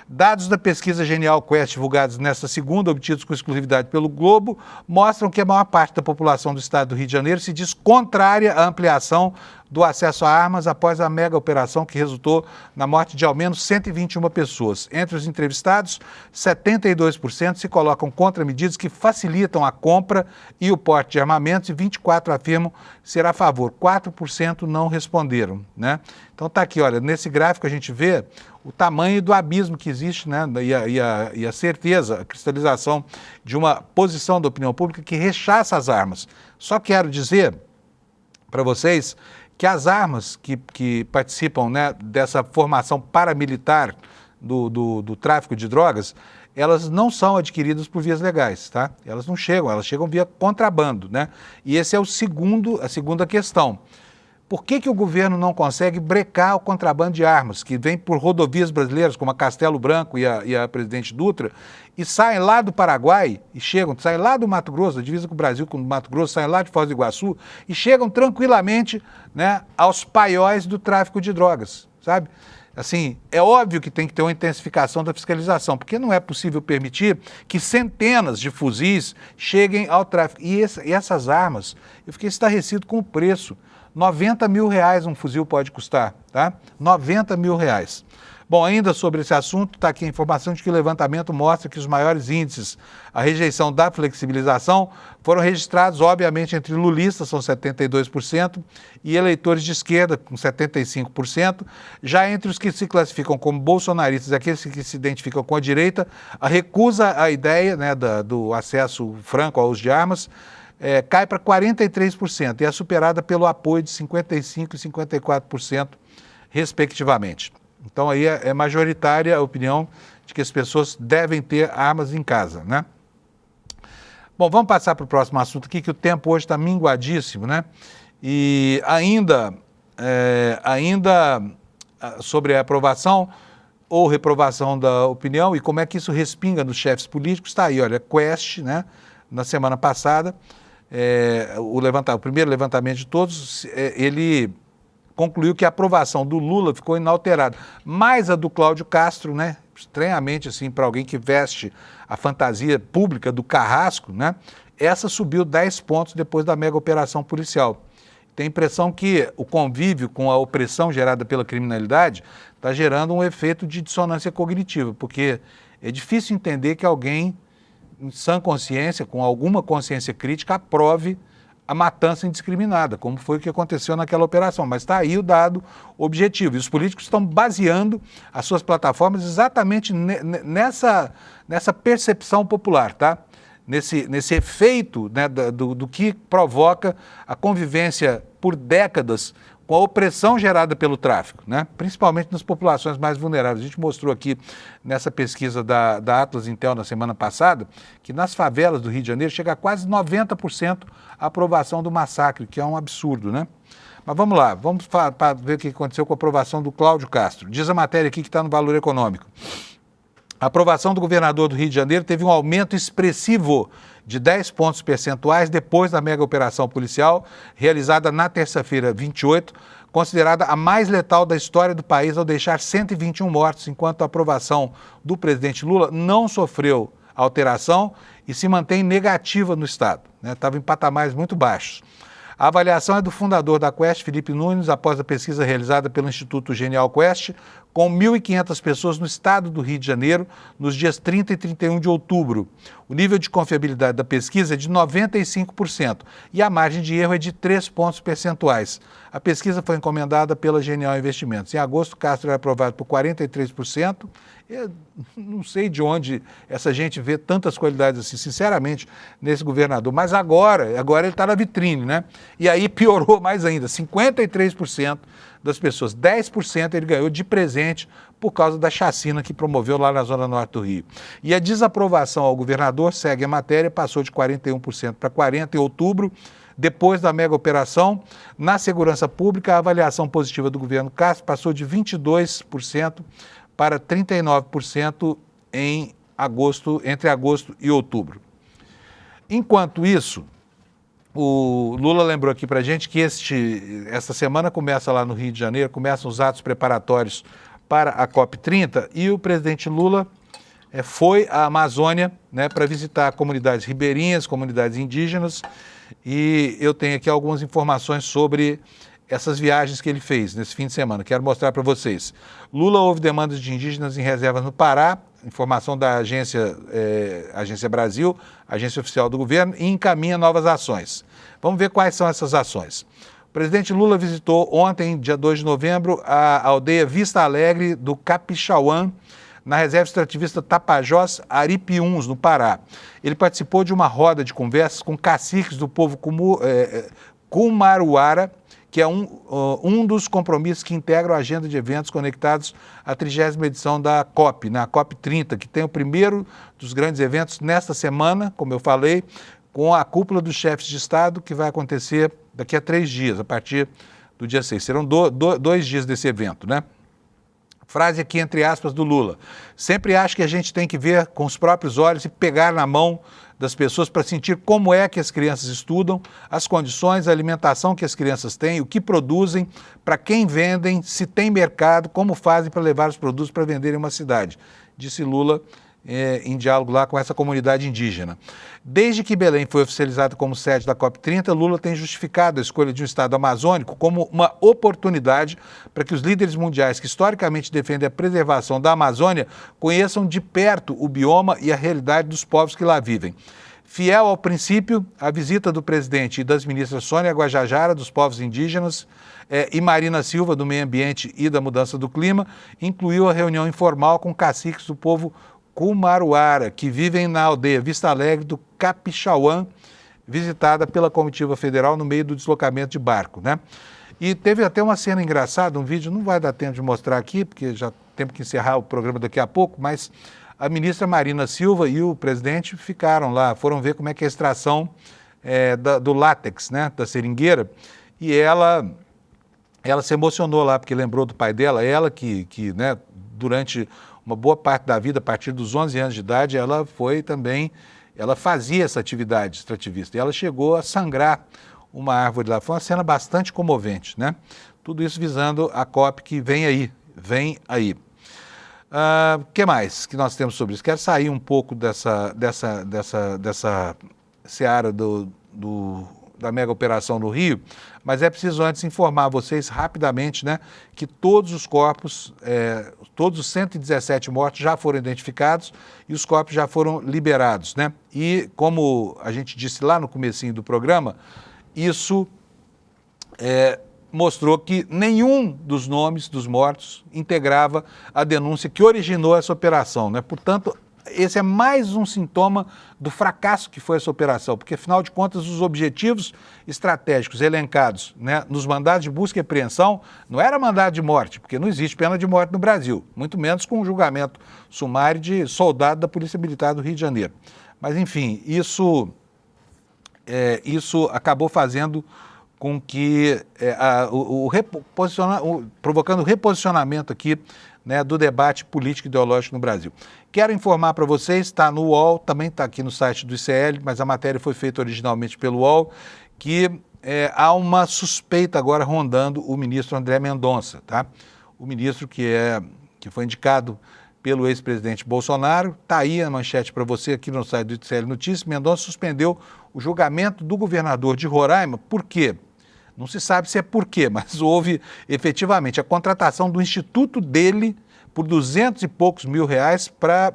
Dados da pesquisa Genial Quest, divulgados nesta segunda, obtidos com exclusividade pelo Globo, mostram que a maior parte da população do estado do Rio de Janeiro se diz contrária à ampliação do acesso a armas após a mega operação que resultou na morte de ao menos 121 pessoas. Entre os entrevistados, 72% se colocam contra medidas que facilitam a compra e o porte de armamentos e 24% afirmam ser a favor. 4% não responderam, né? Então está aqui, olha, nesse gráfico a gente vê o tamanho do abismo que existe, né? E a certeza, a cristalização de uma posição da opinião pública que rechaça as armas. Só quero dizer para vocês que as armas que participam, né, dessa formação paramilitar do tráfico de drogas, elas não são adquiridas por vias legais, tá? Elas não chegam, elas chegam via contrabando, né? E esse é a segunda questão. Por que o governo não consegue brecar o contrabando de armas, que vem por rodovias brasileiras, como a Castelo Branco e a Presidente Dutra, e saem lá do Paraguai, e saem lá do Mato Grosso, da divisa com o Brasil, com o Mato Grosso, saem lá de Foz do Iguaçu, e chegam tranquilamente, né, aos paióis do tráfico de drogas, sabe? Assim, é óbvio que tem que ter uma intensificação da fiscalização, porque não é possível permitir que centenas de fuzis cheguem ao tráfico. E essas armas, eu fiquei estarrecido com o preço. R$90 mil um fuzil pode custar, tá? R$90 mil. Bom, ainda sobre esse assunto, está aqui a informação de que o levantamento mostra que os maiores índices, a rejeição da flexibilização, foram registrados, obviamente, entre lulistas, são 72%, e eleitores de esquerda, com 75%. Já entre os que se classificam como bolsonaristas e aqueles que se identificam com a direita, a recusa à ideia, né, do acesso franco ao uso de armas cai para 43% e é superada pelo apoio de 55% e 54%, respectivamente. Então aí é majoritária a opinião de que as pessoas devem ter armas em casa, né? Bom, vamos passar para o próximo assunto aqui, que o tempo hoje está minguadíssimo, né? E ainda sobre a aprovação ou reprovação da opinião e como é que isso respinga nos chefes políticos, está aí, olha, Quest, né? Na semana passada, o primeiro levantamento de todos, ele concluiu que a aprovação do Lula ficou inalterada, mas a do Cláudio Castro, né, estranhamente assim, para alguém que veste a fantasia pública do carrasco, né, essa subiu 10 pontos depois da mega operação policial. Tem a impressão que o convívio com a opressão gerada pela criminalidade está gerando um efeito de dissonância cognitiva, porque é difícil entender que alguém, em sã consciência, com alguma consciência crítica, aprove a matança indiscriminada, como foi o que aconteceu naquela operação. Mas está aí o dado objetivo. E os políticos estão baseando as suas plataformas exatamente nessa percepção popular, tá? Nesse efeito, né, do que provoca a convivência por décadas com a opressão gerada pelo tráfico, né? Principalmente nas populações mais vulneráveis. A gente mostrou aqui nessa pesquisa da Atlas Intel na semana passada que nas favelas do Rio de Janeiro chega a quase 90% a aprovação do massacre, que é um absurdo, né? Mas vamos lá, vamos para ver o que aconteceu com a aprovação do Cláudio Castro. Diz a matéria aqui que está no Valor Econômico. A aprovação do governador do Rio de Janeiro teve um aumento expressivo de 10 pontos percentuais depois da mega operação policial, realizada na terça-feira 28, considerada a mais letal da história do país ao deixar 121 mortos, enquanto a aprovação do presidente Lula não sofreu alteração e se mantém negativa no estado, né? Estava em patamares muito baixos. A avaliação é do fundador da Quest, Felipe Nunes, após a pesquisa realizada pelo Instituto Genial Quest, com 1.500 pessoas no estado do Rio de Janeiro, nos dias 30 e 31 de outubro. O nível de confiabilidade da pesquisa é de 95% e a margem de erro é de 3 pontos percentuais. A pesquisa foi encomendada pela Genial Investimentos. Em agosto, Castro era aprovado por 43%. Eu não sei de onde essa gente vê tantas qualidades assim, sinceramente, nesse governador. Mas agora ele está na vitrine, né? E aí piorou mais ainda, 53% das pessoas, 10% ele ganhou de presente por causa da chacina que promoveu lá na Zona Norte do Rio. E a desaprovação ao governador, segue a matéria, passou de 41% para 40% em outubro. Depois da mega operação, na segurança pública, a avaliação positiva do governo Castro passou de 22% para 39% entre agosto e outubro. Enquanto isso, o Lula lembrou aqui para a gente que essa semana começa lá no Rio de Janeiro, começam os atos preparatórios para a COP30 e o presidente Lula foi à Amazônia, né, para visitar comunidades ribeirinhas, comunidades indígenas, e eu tenho aqui algumas informações sobre essas viagens que ele fez nesse fim de semana. Quero mostrar para vocês. Lula ouve demandas de indígenas em reservas no Pará, informação da Agência Brasil, agência oficial do governo, e encaminha novas ações. Vamos ver quais são essas ações. O presidente Lula visitou ontem, dia 2 de novembro, a aldeia Vista Alegre do Capixauã, na reserva extrativista Tapajós Aripiuns, no Pará. Ele participou de uma roda de conversas com caciques do povo Kumaruara, que é um dos compromissos que integram a agenda de eventos conectados à 30ª edição da COP, na COP30, que tem o primeiro dos grandes eventos nesta semana, como eu falei, com a cúpula dos chefes de Estado, que vai acontecer daqui a 3 dias, a partir do dia 6. Serão 2 dias desse evento, né? Frase aqui, entre aspas, do Lula. Sempre acho que a gente tem que ver com os próprios olhos e pegar na mão das pessoas para sentir como é que as crianças estudam, as condições, a alimentação que as crianças têm, o que produzem, para quem vendem, se tem mercado, como fazem para levar os produtos para vender em uma cidade, disse Lula em diálogo lá com essa comunidade indígena. Desde que Belém foi oficializada como sede da COP30, Lula tem justificado a escolha de um estado amazônico como uma oportunidade para que os líderes mundiais que historicamente defendem a preservação da Amazônia conheçam de perto o bioma e a realidade dos povos que lá vivem. Fiel ao princípio, a visita do presidente e das ministras Sônia Guajajara, dos povos indígenas, e Marina Silva, do Meio Ambiente e da Mudança do Clima, incluiu a reunião informal com caciques do povo Kumaruara, que vivem na aldeia Vista Alegre do Capixauã, visitada pela comitiva federal no meio do deslocamento de barco, né? E teve até uma cena engraçada, um vídeo, não vai dar tempo de mostrar aqui, porque já temos que encerrar o programa daqui a pouco, mas a ministra Marina Silva e o presidente ficaram lá, foram ver como é que é a extração do látex, né, da seringueira, e ela se emocionou lá, porque lembrou do pai dela, ela que né, durante uma boa parte da vida, a partir dos 11 anos de idade, ela fazia essa atividade extrativista. E ela chegou a sangrar uma árvore lá. Foi uma cena bastante comovente, né? Tudo isso visando a COP que vem aí. Que mais que nós temos sobre isso? Quero sair um pouco dessa seara da mega operação no Rio, mas é preciso antes informar vocês rapidamente, né, que todos os corpos, todos os 117 mortos já foram identificados e os corpos já foram liberados, né? E como a gente disse lá no comecinho do programa, isso mostrou que nenhum dos nomes dos mortos integrava a denúncia que originou essa operação, né? Portanto, esse é mais um sintoma do fracasso que foi essa operação, porque, afinal de contas, os objetivos estratégicos elencados, né, nos mandados de busca e apreensão não era mandado de morte, porque não existe pena de morte no Brasil, muito menos com um julgamento sumário de soldado da Polícia Militar do Rio de Janeiro. Mas, enfim, isso acabou fazendo com que, provocando reposicionamento aqui, né, do debate político e ideológico no Brasil. Quero informar para vocês, está no UOL, também está aqui no site do ICL, mas a matéria foi feita originalmente pelo UOL, que há uma suspeita agora rondando o ministro André Mendonça, tá? O ministro que foi indicado pelo ex-presidente Bolsonaro, está aí a manchete para você aqui no site do ICL Notícias. Mendonça suspendeu o julgamento do governador de Roraima. Por quê? Não se sabe se é por quê, mas houve efetivamente a contratação do instituto dele por 200 e poucos mil reais para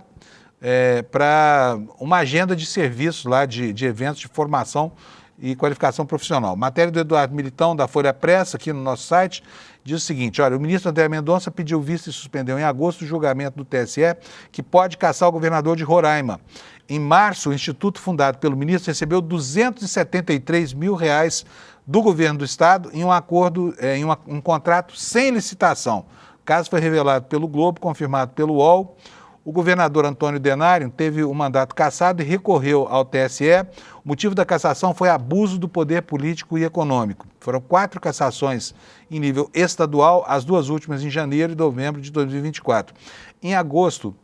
uma agenda de serviços lá, de eventos de formação e qualificação profissional. Matéria do Eduardo Militão, da Folha Press, aqui no nosso site, diz o seguinte: olha, o ministro André Mendonça pediu vista e suspendeu em agosto o julgamento do TSE que pode caçar o governador de Roraima. Em março, o instituto fundado pelo ministro recebeu 273 mil reais do governo do estado em um acordo, um contrato sem licitação. O caso foi revelado pelo Globo, confirmado pelo UOL. O governador Antônio Denário teve o mandato cassado e recorreu ao TSE. O motivo da cassação foi abuso do poder político e econômico. Foram 4 cassações em nível estadual, as 2 últimas em janeiro e novembro de 2024. Em agosto,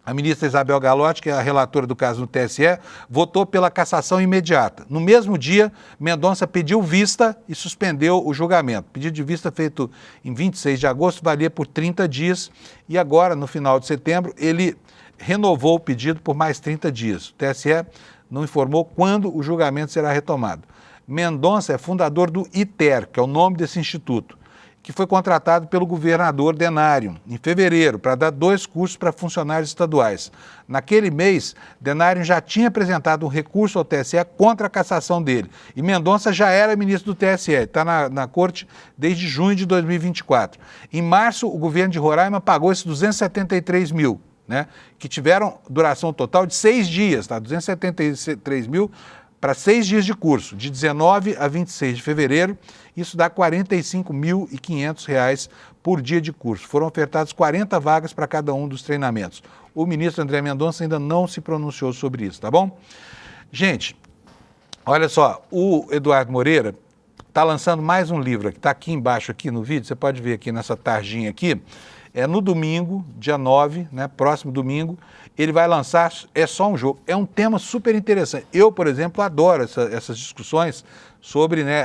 a ministra Isabel Galotti, que é a relatora do caso no TSE, votou pela cassação imediata. No mesmo dia, Mendonça pediu vista e suspendeu o julgamento. O pedido de vista feito em 26 de agosto valia por 30 dias e agora, no final de setembro, ele renovou o pedido por mais 30 dias. O TSE não informou quando o julgamento será retomado. Mendonça é fundador do ITER, que é o nome desse instituto, que foi contratado pelo governador Denário, em fevereiro, para dar 2 cursos para funcionários estaduais. Naquele mês, Denário já tinha apresentado um recurso ao TSE contra a cassação dele. E Mendonça já era ministro do TSE, está na corte desde junho de 2024. Em março, o governo de Roraima pagou esses 273 mil, né, que tiveram duração total de 6 dias, tá? 273 mil para 6 dias de curso, de 19 a 26 de fevereiro. Isso dá R$ 45.500 por dia de curso. Foram ofertadas 40 vagas para cada um dos treinamentos. O ministro André Mendonça ainda não se pronunciou sobre isso, tá bom? Gente, olha só, o Eduardo Moreira está lançando mais um livro, que está aqui embaixo aqui no vídeo, você pode ver aqui nessa tarjinha aqui, no domingo, dia 9, né, próximo domingo, ele vai lançar É Só um Jogo. É um tema super interessante. Eu, por exemplo, adoro essas discussões sobre, né,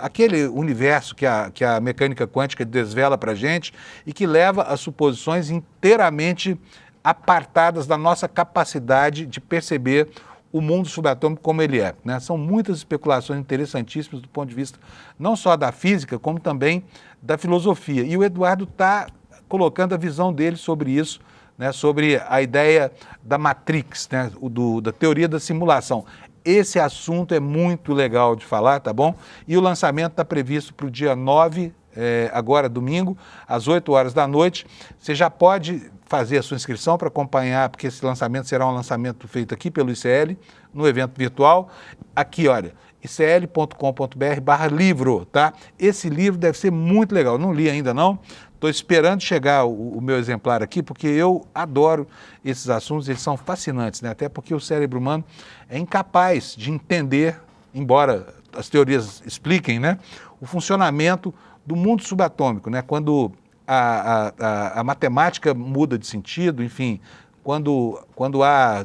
aquele universo que a mecânica quântica desvela para a gente e que leva a suposições inteiramente apartadas da nossa capacidade de perceber o mundo subatômico como ele é, né? São muitas especulações interessantíssimas do ponto de vista não só da física, como também da filosofia. E o Eduardo está colocando a visão dele sobre isso, né, sobre a ideia da Matrix, né, da teoria da simulação. Esse assunto é muito legal de falar, tá bom? E o lançamento está previsto para o dia 9, agora domingo, às 8 horas da noite. Você já pode fazer a sua inscrição para acompanhar, porque esse lançamento será um lançamento feito aqui pelo ICL, no evento virtual. Aqui, olha, icl.com.br/livro, tá? Esse livro deve ser muito legal. Não li ainda não. Estou esperando chegar o meu exemplar aqui, porque eu adoro esses assuntos, eles são fascinantes, né? Até porque o cérebro humano é incapaz de entender, embora as teorias expliquem, né, o funcionamento do mundo subatômico, né? Quando a matemática muda de sentido, enfim, quando há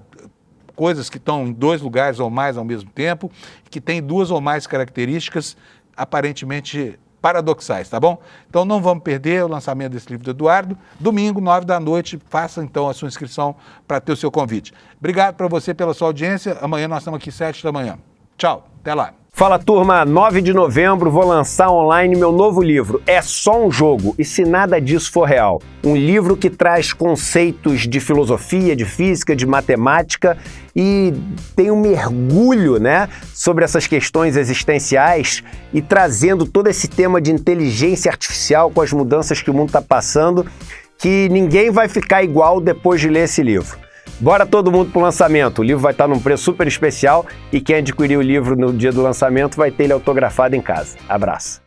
coisas que estão em dois lugares ou mais ao mesmo tempo, que têm duas ou mais características aparentemente paradoxais, tá bom? Então não vamos perder o lançamento desse livro do Eduardo. Domingo, 9 da noite, faça então a sua inscrição para ter o seu convite. Obrigado para você pela sua audiência. Amanhã nós estamos aqui 7 da manhã. Tchau, até lá. Fala turma, 9 de novembro vou lançar online meu novo livro, É Só um Jogo, e se nada disso for real. Um livro que traz conceitos de filosofia, de física, de matemática e tem um mergulho, né, sobre essas questões existenciais e trazendo todo esse tema de inteligência artificial com as mudanças que o mundo está passando, que ninguém vai ficar igual depois de ler esse livro. Bora todo mundo pro lançamento. O livro vai estar num preço super especial e quem adquirir o livro no dia do lançamento vai ter ele autografado em casa. Abraço.